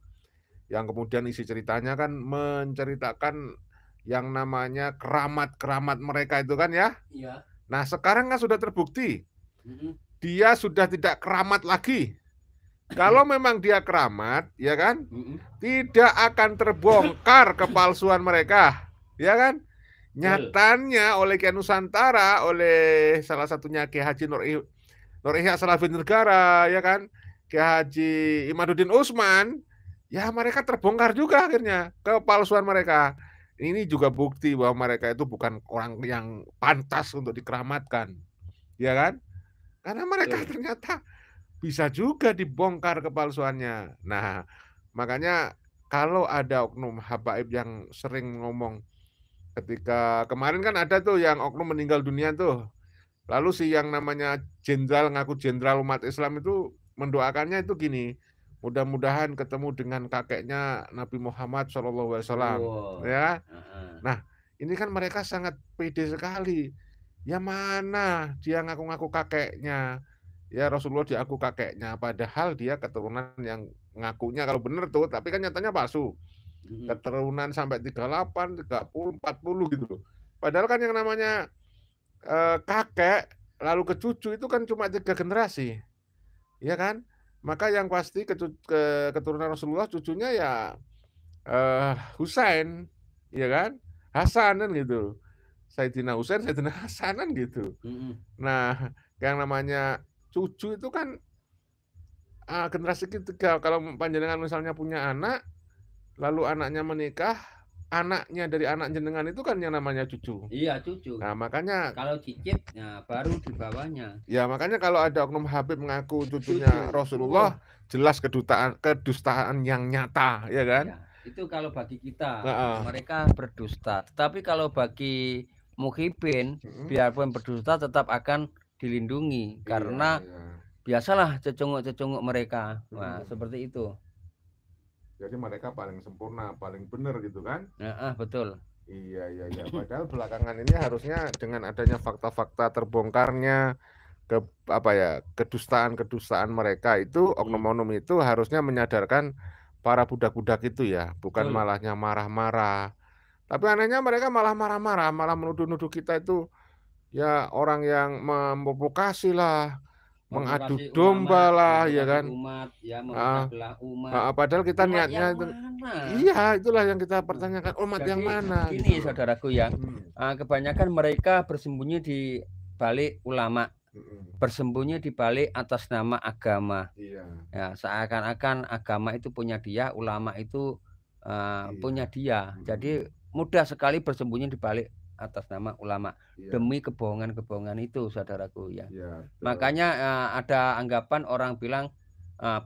yang kemudian isi ceritanya kan menceritakan yang namanya keramat-keramat mereka itu kan ya. Nah sekarang kan sudah terbukti dia sudah tidak keramat lagi. Kalau memang dia keramat, ya kan, tidak akan terbongkar kepalsuan mereka, ya kan. Nyatanya oleh Kiai Nusantara, oleh salah satunya Kiai Haji Nur Ihya Salafi Negara, ya kan, Kiai Haji Imaduddin Utsman, ya mereka terbongkar juga akhirnya kepalsuan mereka. Ini juga bukti bahwa mereka itu bukan orang yang pantas untuk dikeramatkan, ya kan, karena mereka ternyata bisa juga dibongkar kepalsuannya. Nah, makanya kalau ada oknum habaib yang sering ngomong, ketika kemarin kan ada tuh yang oknum meninggal dunia tuh, lalu si yang namanya jenderal, ngaku jenderal umat Islam itu mendoakannya itu gini, mudah-mudahan ketemu dengan kakeknya Nabi Muhammad SAW, ya. Nah, ini kan mereka sangat pede sekali. Ya mana dia ngaku-ngaku kakeknya, ya Rasulullah diaku kakeknya, padahal dia keturunan yang ngakunya kalau bener tuh, tapi kan nyatanya palsu. Keturunan sampai 38, 30, 40 gitu loh. Padahal kan yang namanya kakek lalu ke cucu itu kan cuma 3 generasi. Ya kan? Maka yang pasti keturunan Rasulullah cucunya ya Husain, ya kan? Hasan kan gitu. Sayyidina Husain, Sayyidina Hasan kan gitu. Nah, yang namanya cucu itu kan generasi ketiga. Kalau panjenengan misalnya punya anak, lalu anaknya menikah, anaknya dari anak jenengan itu kan yang namanya cucu. Iya, cucu. Nah, makanya kalau cicit, ya baru di bawahnya. Ya, makanya kalau ada oknum Habib mengaku cucunya Rasulullah, jelas kedustaan yang nyata, ya kan? Ya, itu kalau bagi kita, mereka berdusta. Tetapi kalau bagi muhibin, biarpun berdusta tetap akan dilindungi, karena biasalah cecunguk-cecunguk mereka. Nah, seperti itu. Jadi mereka paling sempurna, paling benar gitu kan? Betul. Iya. Padahal belakangan ini harusnya dengan adanya fakta-fakta terbongkarnya kedustaan mereka itu, oknum-oknum itu harusnya menyadarkan para budak-budak itu ya, bukan malahnya marah-marah. Tapi anehnya mereka malah marah-marah, malah menuduh-nuduh kita itu ya orang yang memprovokasi lah, mengadu domba lah, ya kan? Umat, ya, umat. Padahal kita niatnya itu, iya, itulah yang kita pertanyakan, umat yang mana? Ini gitu. Saudaraku ya, kebanyakan mereka bersembunyi di balik ulama, bersembunyi di balik atas nama agama. Ya, seakan-akan agama itu punya dia, ulama itu punya dia. Jadi mudah sekali bersembunyi di balik atas nama ulama demi kebohongan-kebohongan itu, saudaraku ya. Makanya ada anggapan orang bilang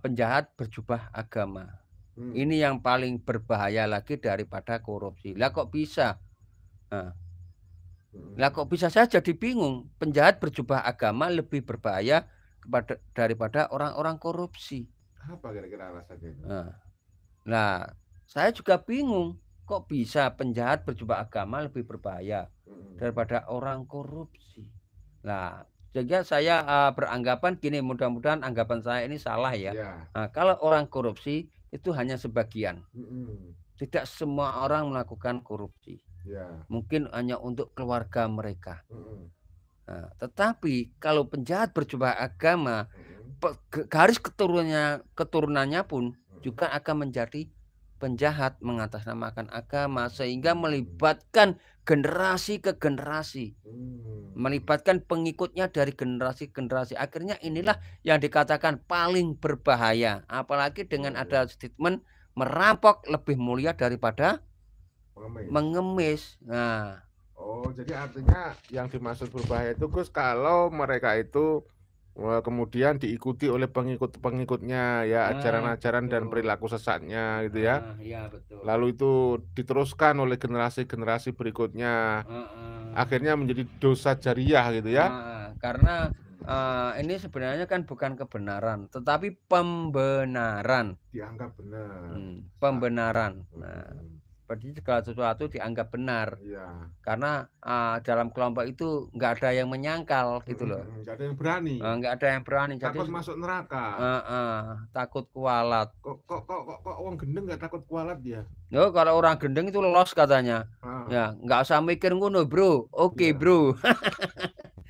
penjahat berjubah agama. Ini yang paling berbahaya lagi daripada korupsi. Lah kok bisa? Lah kok bisa, saya jadi bingung. Penjahat berjubah agama lebih berbahaya daripada orang-orang korupsi. Apa kira-kira alasannya itu? Nah, saya juga bingung, kok bisa penjahat berjubah agama lebih berbahaya daripada orang korupsi. Nah, sehingga saya beranggapan gini, mudah-mudahan anggapan saya ini salah ya. Nah, kalau orang korupsi itu hanya sebagian. Tidak semua orang melakukan korupsi. Mungkin hanya untuk keluarga mereka. Nah, tetapi kalau penjahat berjubah agama, garis keturunannya pun juga akan menjadi penjahat mengatasnamakan agama, sehingga melibatkan generasi ke generasi, melibatkan pengikutnya dari generasi ke generasi. Akhirnya inilah yang dikatakan paling berbahaya, apalagi dengan ada statement merampok lebih mulia daripada mengemis. Nah, jadi artinya yang dimaksud berbahaya itu Gus, kalau mereka itu kemudian diikuti oleh pengikut-pengikutnya ya, ajaran-ajaran dan perilaku sesatnya gitu ya. Iya, betul. Lalu itu diteruskan oleh generasi-generasi berikutnya. Akhirnya menjadi dosa jariah gitu ya. Karena ini sebenarnya kan bukan kebenaran, tetapi pembenaran. Dianggap benar. Pembenaran. Nah, berarti segala sesuatu dianggap benar. Karena dalam kelompok itu nggak ada yang menyangkal gitu loh. Nggak ada yang berani. Nggak ada yang berani. Takut masuk neraka. Takut kualat. Kok orang gendeng nggak takut kualat dia? Oh, kalau orang gendeng itu lolos katanya. Ya, nggak usah mikir ngono, bro. Oke, bro.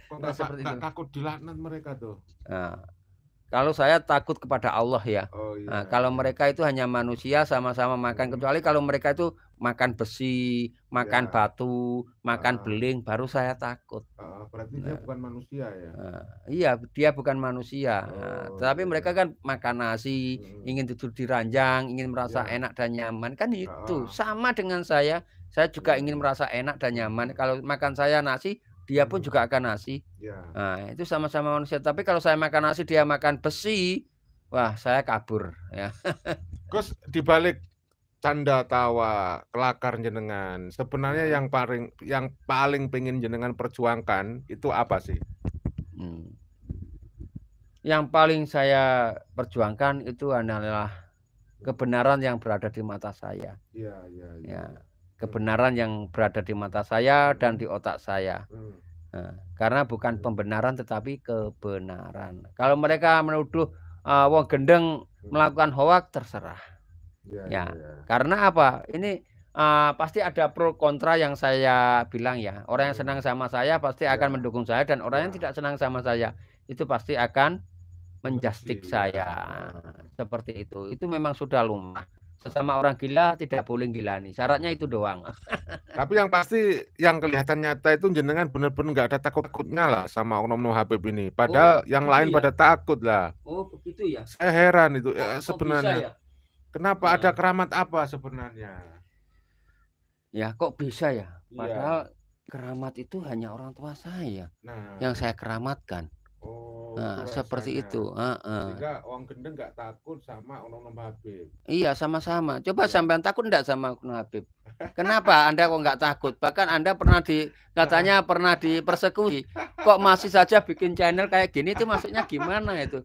Kok nggak takut dilaknat mereka tuh? Nah, kalau saya takut kepada Allah ya. Nah, kalau mereka itu hanya manusia sama-sama makan, kecuali kalau mereka itu makan besi, makan batu, makan beling, baru saya takut. Berarti dia bukan manusia ya? Iya, dia bukan manusia. Tetapi mereka kan makan nasi, ingin tidur di ranjang, ingin merasa enak dan nyaman, kan itu sama dengan saya. Saya juga ingin merasa enak dan nyaman. Kalau makan saya nasi, dia pun juga akan nasi. Nah, itu sama-sama manusia. Tapi kalau saya makan nasi, dia makan besi, wah, saya kabur ya. Gus, dibalik canda tawa kelakar jenengan, sebenarnya yang paling pengen jenengan perjuangkan itu apa sih? Yang paling saya perjuangkan itu adalah kebenaran yang berada di mata saya. Ya, kebenaran yang berada di mata saya dan di otak saya. Karena bukan pembenaran tetapi kebenaran. Kalau mereka menuduh wong gendeng melakukan hoak, terserah. Karena apa? Ini pasti ada pro kontra yang saya bilang ya. Orang yang senang sama saya pasti akan mendukung saya, dan orang yang tidak senang sama saya itu pasti akan menjustik saya. Seperti itu. Itu memang sudah lumrah. Sesama orang gila tidak boleh gilani. Syaratnya itu doang. Tapi yang pasti yang kelihatan nyata itu jenengan benar-benar nggak ada takut-takutnya lah sama Oknum Habib ini. Padahal yang lain pada takut lah. Oh, begitu ya. Saya heran itu sebenarnya. Ya? Kenapa ada keramat apa sebenarnya? Ya, kok bisa ya? Padahal keramat itu hanya orang tua saya yang saya keramatkan. Nah, seperti itu. Sehingga orang gendeng nggak takut sama Oknum Habib. Iya, sama-sama. Coba sampean takut enggak sama Oknum Habib? Kenapa Anda kok nggak takut? Bahkan Anda katanya pernah dipersekusi. Kok masih saja bikin channel kayak gini, itu maksudnya gimana itu?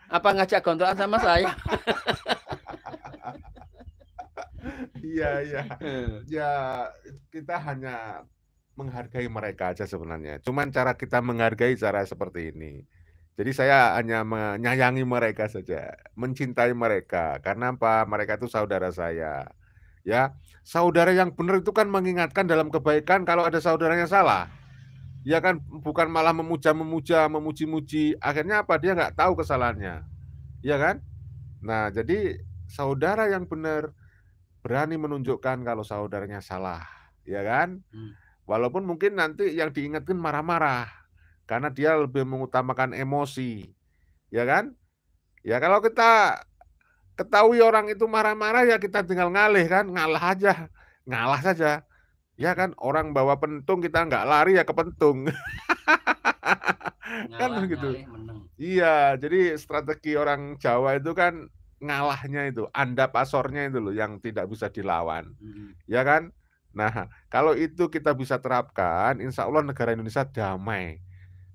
Apa ngajak gontokan sama saya? Iya. Ya, kita hanya menghargai mereka aja sebenarnya. Cuman cara kita menghargai cara seperti ini. Jadi saya hanya menyayangi mereka saja, mencintai mereka. Karena apa? Mereka itu saudara saya. Ya, saudara yang benar itu kan mengingatkan dalam kebaikan kalau ada saudaranya salah. Ya kan, bukan malah memuja-memuja, memuji-muji. Akhirnya apa? Dia nggak tahu kesalahannya. Ya kan? Nah, jadi saudara yang benar berani menunjukkan kalau saudaranya salah. Ya kan? Walaupun mungkin nanti yang diingatkan marah-marah. Karena dia lebih mengutamakan emosi, ya kan? Ya kalau kita ketahui orang itu marah-marah, ya kita tinggal ngalih kan, ngalah saja, ya kan? Orang bawa pentung kita nggak lari ya ke pentung, kan begitu. Iya, jadi strategi orang Jawa itu kan ngalahnya itu, andap asornya itu loh yang tidak bisa dilawan, ya kan? Nah, kalau itu kita bisa terapkan, insya Allah negara Indonesia damai.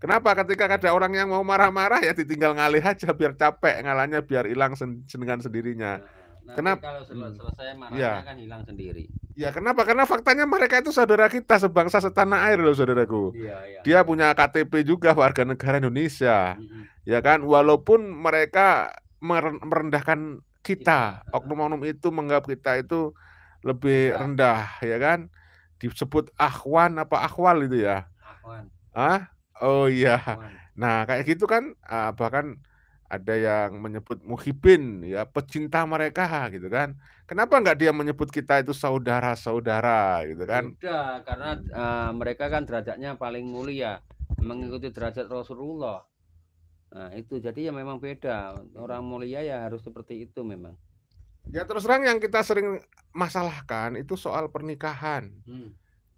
Kenapa? Ketika ada orang yang mau marah-marah ya ditinggal ngalih aja biar capek, ngalahnya biar hilang dengan sendirinya. Nanti kalau selesai marahnya ya. kan hilang sendiri. Ya kenapa? Karena faktanya mereka itu saudara kita sebangsa setanah air loh saudaraku. Iya. Dia punya KTP juga warga negara Indonesia. Ya kan, walaupun mereka merendahkan kita, oknum-oknum itu menganggap kita itu lebih rendah, ya kan? Disebut akhwan apa akhwal itu ya? Akhwan. Oh iya. Nah, kayak gitu kan, bahkan ada yang menyebut muhibin, ya pecinta mereka gitu kan. Kenapa nggak dia menyebut kita itu saudara-saudara gitu kan? Beda, karena mereka kan derajatnya paling mulia, mengikuti derajat Rasulullah. Nah itu jadi ya memang beda. Orang mulia ya harus seperti itu memang. Ya terus terang yang kita sering masalahkan itu soal pernikahan.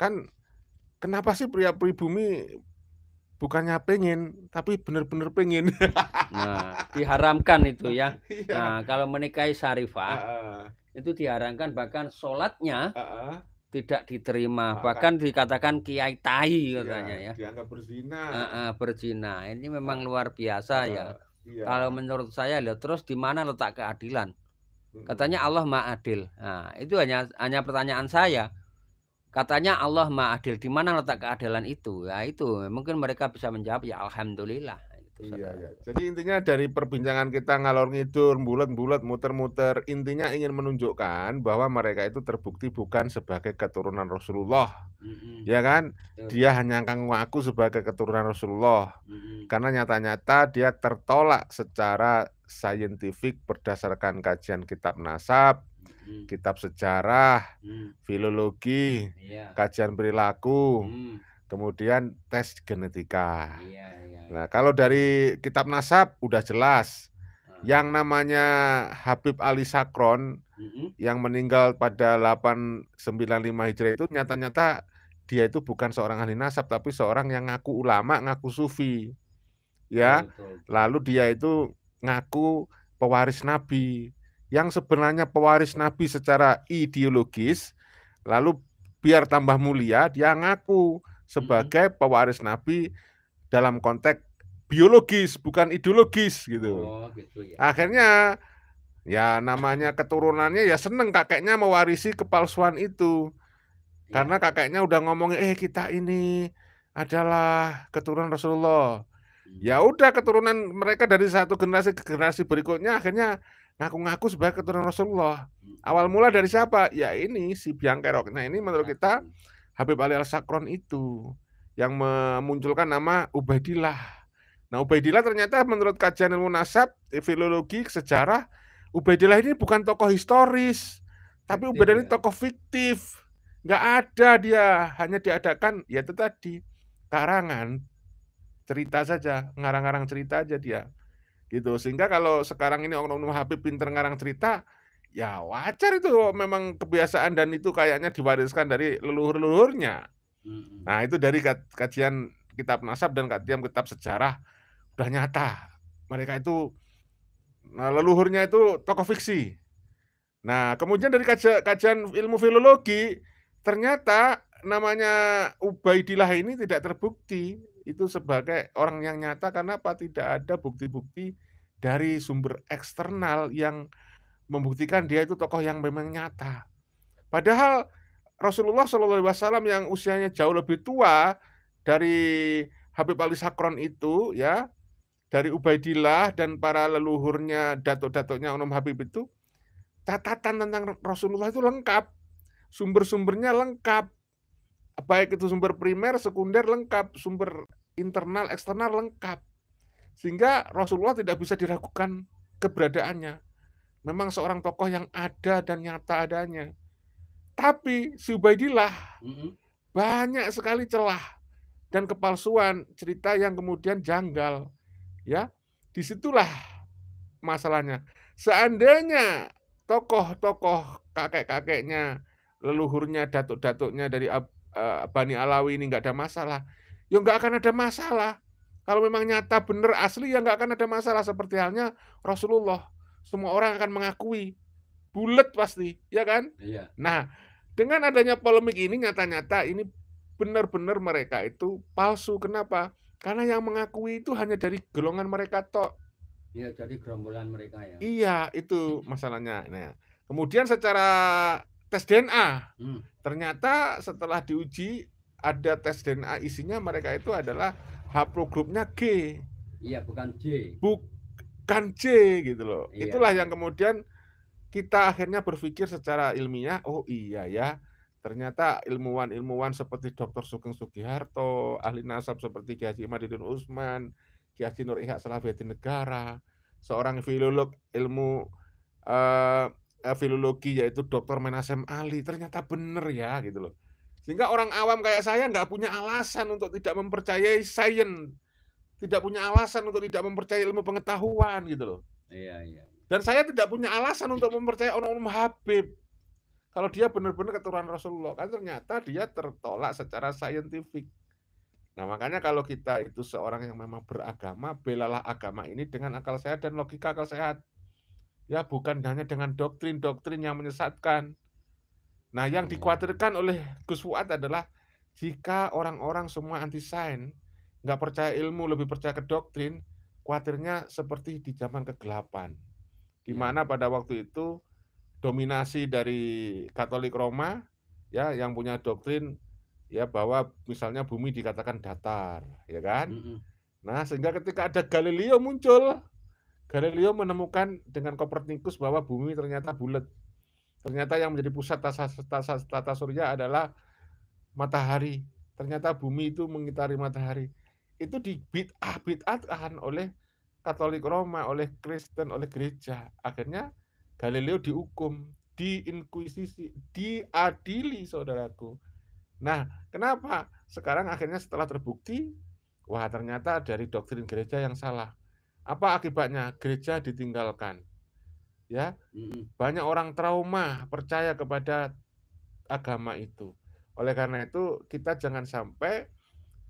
Kan kenapa sih pria pribumi bukannya pengen, tapi benar-benar pengen. Nah, diharamkan itu ya. Nah, kalau menikahi syarifah itu diharamkan, bahkan sholatnya tidak diterima, bahkan dikatakan kiai tai katanya ya. Dianggap berzina. Berzina. Ini memang luar biasa ya. Kalau menurut saya lihat terus di mana letak keadilan. Katanya Allah Maha Adil. Nah, itu hanya pertanyaan saya. Katanya Allah Maha Adil, di mana letak keadilan itu? Ya itu, mungkin mereka bisa menjawab ya alhamdulillah. Iya. Jadi intinya dari perbincangan kita ngalor ngidul, bulat-bulat, muter-muter, intinya ingin menunjukkan bahwa mereka itu terbukti bukan sebagai keturunan Rasulullah, ya kan? Dia hanya ngaku sebagai keturunan Rasulullah, karena nyata-nyata dia tertolak secara saintifik berdasarkan kajian kitab nasab, kitab sejarah, filologi, kajian perilaku, kemudian tes genetika. Nah, kalau dari kitab nasab udah jelas. Yang namanya Habib Ali Sakron yang meninggal pada 895 Hijriah itu nyata-nyata dia itu bukan seorang ahli nasab, tapi seorang yang ngaku ulama, ngaku sufi. Ya. Lalu dia itu ngaku pewaris Nabi. Yang sebenarnya pewaris Nabi secara ideologis, lalu biar tambah mulia dia ngaku sebagai pewaris Nabi dalam konteks biologis, bukan ideologis gitu. Akhirnya ya namanya keturunannya ya seneng kakeknya mewarisi kepalsuan itu. Karena kakeknya udah ngomong kita ini adalah keturunan Rasulullah. Ya udah keturunan mereka dari satu generasi ke generasi berikutnya akhirnya ngaku-ngaku sebagai keturunan Rasulullah. Awal mula dari siapa? Ya ini si biang kerok. Nah ini menurut kita Habib Ali Al-Sakron itu yang memunculkan nama Ubaidillah. Nah, Ubaidillah ternyata menurut kajian ilmu nasab, filologi, sejarah, Ubaidillah ini bukan tokoh historis, tapi Ubaidillah ini tokoh fiktif. Nggak ada dia, hanya diadakan, ya itu tadi, karangan, cerita saja, ngarang-ngarang cerita aja dia. Gitu. Sehingga kalau sekarang ini oknum Habib pinter ngarang cerita, ya wajar itu memang kebiasaan dan itu kayaknya diwariskan dari leluhur-leluhurnya. Nah itu dari kajian kitab nasab dan kajian kitab sejarah udah nyata. Mereka itu leluhurnya itu tokoh fiksi. Nah kemudian dari kajian ilmu filologi ternyata namanya Ubaidillah ini tidak terbukti itu sebagai orang yang nyata karena apa? Tidak ada bukti-bukti dari sumber eksternal yang membuktikan dia itu tokoh yang memang nyata. Padahal Rasulullah SAW yang usianya jauh lebih tua dari Habib Ali Sakron itu, ya, dari Ubaidillah dan para leluhurnya, datuk-datuknya Onum Habib itu, catatan tentang Rasulullah itu lengkap, sumber-sumbernya lengkap, baik itu sumber primer, sekunder lengkap, sumber internal, eksternal lengkap, sehingga Rasulullah tidak bisa diragukan keberadaannya. Memang seorang tokoh yang ada dan nyata adanya. Tapi si Ubaidillah banyak sekali celah dan kepalsuan cerita yang kemudian janggal. Ya, disitulah masalahnya. Seandainya tokoh-tokoh kakek-kakeknya, leluhurnya, datuk-datuknya dari Bani Alawi ini nggak ada masalah, ya nggak akan ada masalah. Kalau memang nyata benar asli ya nggak akan ada masalah. Seperti halnya Rasulullah, semua orang akan mengakui, bulat pasti, ya kan? Iya. Nah, dengan adanya polemik ini nyata-nyata ini benar-benar mereka itu palsu. Kenapa? Karena yang mengakui itu hanya dari golongan mereka tok. Iya, dari gerombolan mereka ya. Iya, itu masalahnya. Nah, kemudian secara tes DNA, ternyata setelah diuji ada tes DNA isinya mereka itu adalah haplogrupnya G. Iya, bukan J. Bukan J gitu loh. Iya, Itulah iya. yang kemudian kita akhirnya berpikir secara ilmiah, oh iya ya, ternyata ilmuwan-ilmuwan seperti Dr. Sugeng Sugiharto, ahli nasab seperti Ki Haji Imaduddin Usman, Ki Haji Nur Ihya Salahuddin Negara, seorang filolog ilmu filologi yaitu Dr. Menasem Ali, ternyata benar ya gitu loh. Sehingga orang awam kayak saya nggak punya alasan untuk tidak mempercayai sains, tidak punya alasan untuk tidak mempercayai ilmu pengetahuan gitu loh. Iya, iya. Dan saya tidak punya alasan untuk mempercayai orang-orang Habib. Kalau dia benar-benar keturunan Rasulullah, kan ternyata dia tertolak secara saintifik. Nah, makanya kalau kita itu seorang yang memang beragama, belalah agama ini dengan akal sehat dan logika akal sehat. Ya, bukan hanya dengan doktrin-doktrin yang menyesatkan. Nah, yang dikhawatirkan oleh Gus Fuad adalah jika orang-orang semua anti sains, nggak percaya ilmu, lebih percaya ke doktrin, khawatirnya seperti di zaman kegelapan. Di mana pada waktu itu dominasi dari Katolik Roma ya yang punya doktrin ya bahwa misalnya bumi dikatakan datar, ya kan? Nah, sehingga ketika ada Galileo muncul, Galileo menemukan dengan Kopernikus bahwa bumi ternyata bulat. Ternyata yang menjadi pusat tata surya adalah matahari. Ternyata bumi itu mengitari matahari. Itu bid'ah-bid'ahkan oleh Katolik Roma, oleh Kristen, oleh gereja. Akhirnya Galileo dihukum, diinkuisisi, diadili, saudaraku. Nah, kenapa? Sekarang akhirnya setelah terbukti, wah ternyata dari doktrin gereja yang salah. Apa akibatnya? Gereja ditinggalkan. Ya, banyak orang trauma percaya kepada agama itu. Oleh karena itu, kita jangan sampai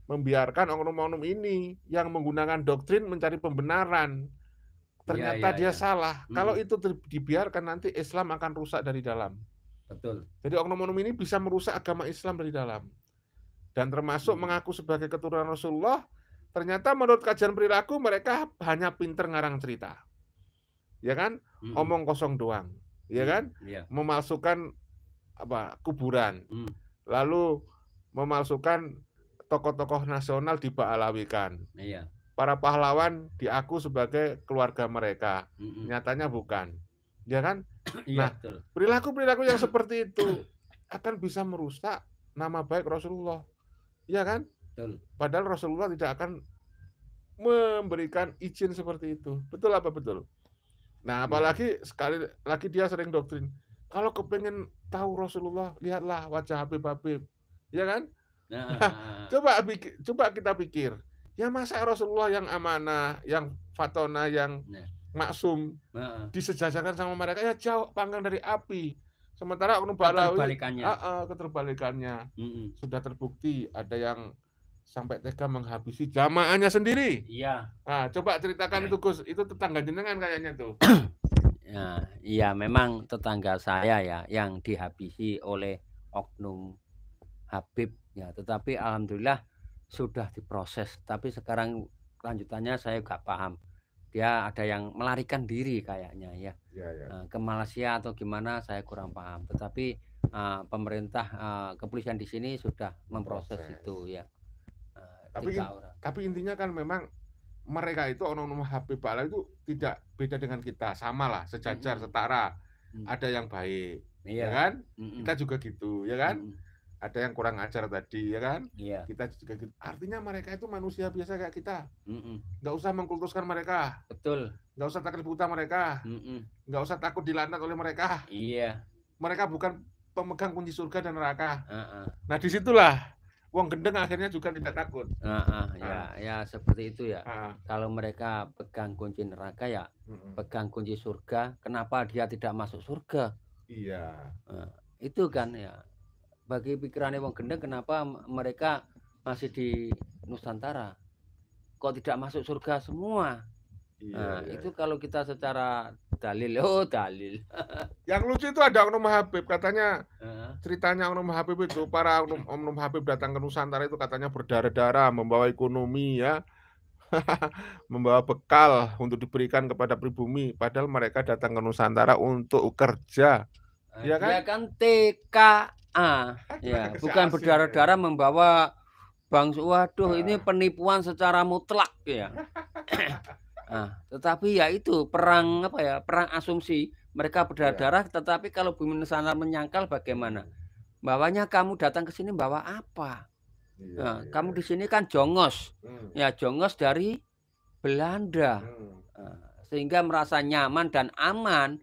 membiarkan oknum-oknum ini yang menggunakan doktrin mencari pembenaran. Ternyata dia salah. Kalau itu dibiarkan, nanti Islam akan rusak dari dalam. Betul. Jadi oknum-oknum ini bisa merusak agama Islam dari dalam. Dan termasuk mengaku sebagai keturunan Rasulullah, ternyata menurut kajian perilaku mereka hanya pinter ngarang cerita. Ya kan? Omong kosong doang. Ya kan? Memalsukan kuburan. Lalu memalsukan tokoh-tokoh nasional diba'alawikan. Iya. Para pahlawan diaku sebagai keluarga mereka. Nyatanya bukan. Ya kan? Nah, perilaku-perilaku yang seperti itu akan bisa merusak nama baik Rasulullah. Ya kan? Padahal Rasulullah tidak akan memberikan izin seperti itu. Betul apa betul? Nah, apalagi sekali lagi dia sering doktrin. Kalau kepengen tahu Rasulullah, lihatlah wajah Habib-Habib. Ya kan? Nah, coba kita pikir. Ya masa Rasulullah yang amanah, yang fatona, yang maksum disejajarkan sama mereka, ya jauh panggang dari api. Sementara oknum Ba'alawi keterbalikannya. Sudah terbukti ada yang sampai tega menghabisi jamaahnya sendiri. Iya. Nah, coba ceritakan itu Gus, itu tetangga jenengan kayaknya tuh. Ya, iya memang tetangga saya ya yang dihabisi oleh oknum Habib ya, tetapi alhamdulillah sudah diproses. Tapi sekarang lanjutannya saya nggak paham. Dia ada yang melarikan diri kayaknya ya. Ke Malaysia atau gimana saya kurang paham. Tetapi pemerintah kepolisian di sini sudah memproses itu ya. Tapi intinya kan memang mereka itu oknum Habib Ba'alawi itu tidak beda dengan kita, sama lah, sejajar, setara. Ada yang baik, ya kan? Kita juga gitu, ya kan? Ada yang kurang ajar tadi, ya kan? Kita juga gitu. Artinya mereka itu manusia biasa kayak kita. Nggak usah mengkultuskan mereka. Betul. Nggak usah takut buta mereka. Nggak usah takut dilaknat oleh mereka. Iya. Mereka bukan pemegang kunci surga dan neraka. Nah, disitulah wong gendeng akhirnya juga tidak takut. Ya seperti itu ya. Kalau mereka pegang kunci neraka ya pegang kunci surga, kenapa dia tidak masuk surga? Iya. Itu kan ya. Bagi pikirannya wong gendeng, kenapa mereka masih di Nusantara? Kok tidak masuk surga semua? Itu kalau kita secara dalil, dalil. Yang lucu itu ada oknum Habib katanya ceritanya Oknum Habib itu, para Oknum Habib datang ke Nusantara itu katanya berdarah-darah, membawa ekonomi ya, membawa bekal untuk diberikan kepada pribumi, padahal mereka datang ke Nusantara untuk kerja. Ya kan? Dia kan TKA, ya, bukan berdarah-darah membawa bangsa. Waduh, ini penipuan secara mutlak ya. Tetapi ya itu perang apa ya? Perang asumsi. Mereka berdarah-darah, tetapi kalau bumi Nusantara menyangkal bagaimana? Bawanya kamu datang ke sini bawa apa? Kamu di sini kan jongos, ya jongos dari Belanda, sehingga merasa nyaman dan aman.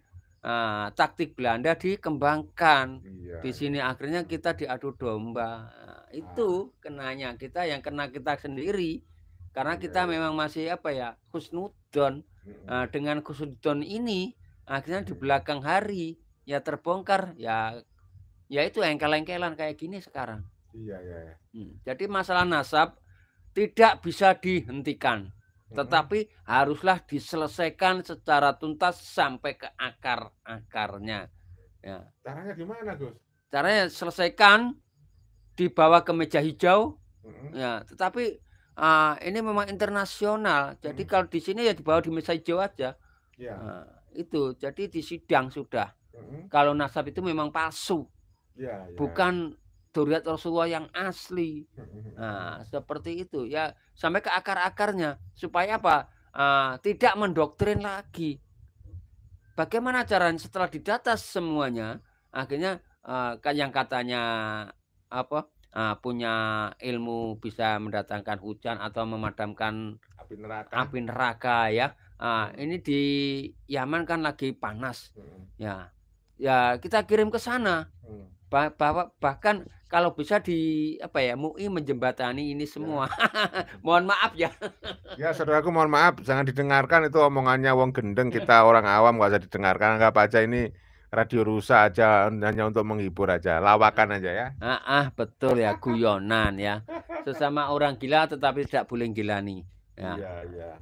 Taktik Belanda dikembangkan. Di sini akhirnya kita diadu domba. Itu kenanya kita, yang kena kita sendiri, karena kita memang masih apa ya, husnudon. Dengan husnudon ini akhirnya di belakang hari ya terbongkar ya itu engkel-engkelan kayak gini sekarang. Jadi masalah nasab tidak bisa dihentikan, tetapi haruslah diselesaikan secara tuntas sampai ke akar-akarnya. Ya. Caranya gimana, Gus? Caranya selesaikan, dibawa ke meja hijau. Ya, tetapi ini memang internasional. Jadi kalau di sini ya dibawa di meja hijau aja. Itu jadi di sidang sudah. Kalau nasab itu memang palsu, bukan Dzurriyyat Rasulullah yang asli. Seperti itu ya, sampai ke akar-akarnya supaya apa? Tidak mendoktrin lagi. Bagaimana caranya setelah didata semuanya, akhirnya yang katanya apa? Punya ilmu bisa mendatangkan hujan atau memadamkan api neraka ya. Ini di Yaman kan lagi panas. Ya kita kirim ke sana. Bahkan kalau bisa di apa ya, MUI menjembatani ini semua. Mohon maaf ya. Ya saudaraku, mohon maaf, jangan didengarkan itu omongannya wong gendeng, kita orang awam nggak usah didengarkan. Anggap aja ini radio rusa aja, hanya untuk menghibur aja, lawakan aja ya. Betul ya, guyonan ya. Sesama orang gila tetapi tidak boleh gilani ya.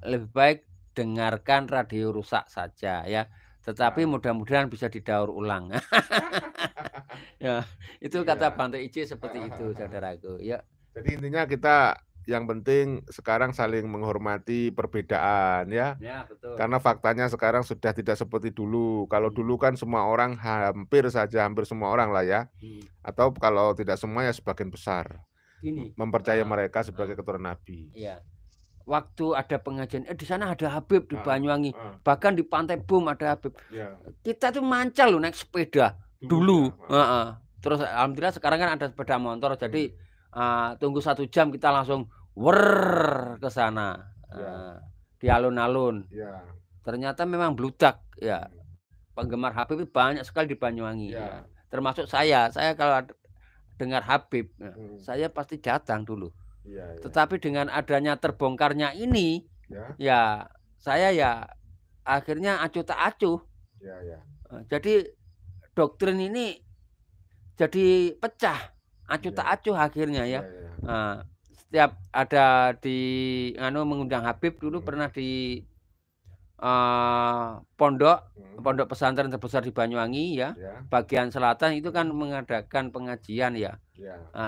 Lebih baik dengarkan radio rusak saja ya. Tetapi mudah-mudahan bisa didaur ulang. Ya, itu kata Bante IJ seperti itu, saudaraku. Ya. Jadi intinya kita yang penting sekarang saling menghormati perbedaan ya. Ya, betul. Karena faktanya sekarang sudah tidak seperti dulu. Kalau dulu kan semua orang hampir semua orang lah ya. Atau kalau tidak semua ya sebagian besar. Mempercayai mereka sebagai keturunan Nabi. Iya. Waktu ada pengajian, di sana ada Habib di Banyuwangi, bahkan di Pantai Bum ada Habib. Kita tuh mancal loh naik sepeda dulu. Terus alhamdulillah sekarang kan ada sepeda motor, jadi tunggu 1 jam kita langsung ke sana, di alun-alun. Ternyata memang bludak ya, penggemar Habib banyak sekali di Banyuwangi. Ya. Termasuk saya kalau dengar Habib, saya pasti datang dulu. Tetapi dengan adanya terbongkarnya ini, ya saya ya akhirnya acuh tak acuh. Jadi doktrin ini jadi pecah, acuh tak acuh akhirnya ya. Setiap ada di mengundang Habib dulu pernah di pondok pesantren terbesar di Banyuwangi ya. Bagian selatan itu kan mengadakan pengajian ya.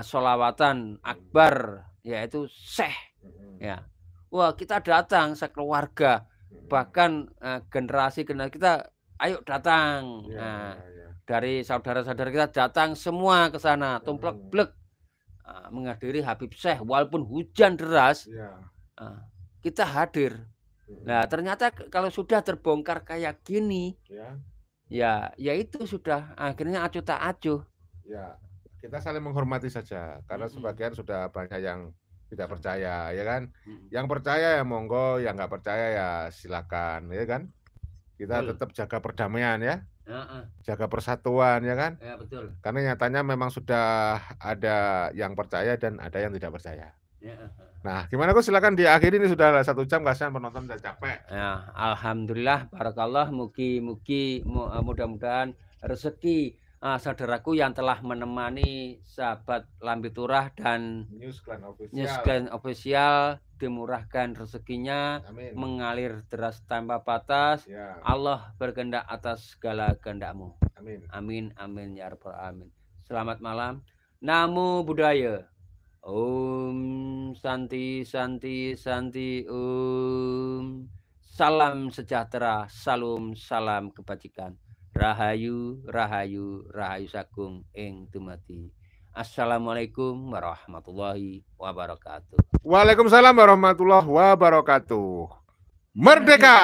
Sholawatan akbar yaitu Syekh ya. Wah, kita datang sekeluarga, bahkan generasi kita ayo datang. Dari saudara-saudara kita datang semua ke sana, tumplek-blek menghadiri Habib Syekh walaupun hujan deras. Kita hadir. Nah, ternyata kalau sudah terbongkar kayak gini, ya itu sudah akhirnya acuh tak acuh. Ya, kita saling menghormati saja, karena sebagian sudah banyak yang tidak percaya, ya kan? Yang percaya ya monggo, yang nggak percaya ya silakan, ya kan? Kita tetap jaga perdamaian ya, jaga persatuan, ya kan? Ya, betul. Karena nyatanya memang sudah ada yang percaya dan ada yang tidak percaya. Nah, gimana Gus? Silakan diakhiri, ini sudah 1 jam, kasihan penonton udah capek. Ya, alhamdulillah, barakallah, mudah-mudahan rezeki saudaraku yang telah menemani sahabat Lambe Turah dan News Clan Official dimurahkan rezekinya. Amin. Mengalir deras tanpa batas. Allah berkehendak atas segala kehendakmu. Amin. Amin, amin ya rabbal alamin. Selamat malam. Namo Buddhaya. Om Santi Santi Santi Om. Salam sejahtera, salam kebajikan. Rahayu Rahayu Rahayu Sagung ing dumadi. Assalamualaikum warahmatullahi wabarakatuh. Waalaikumsalam warahmatullahi wabarakatuh. Merdeka!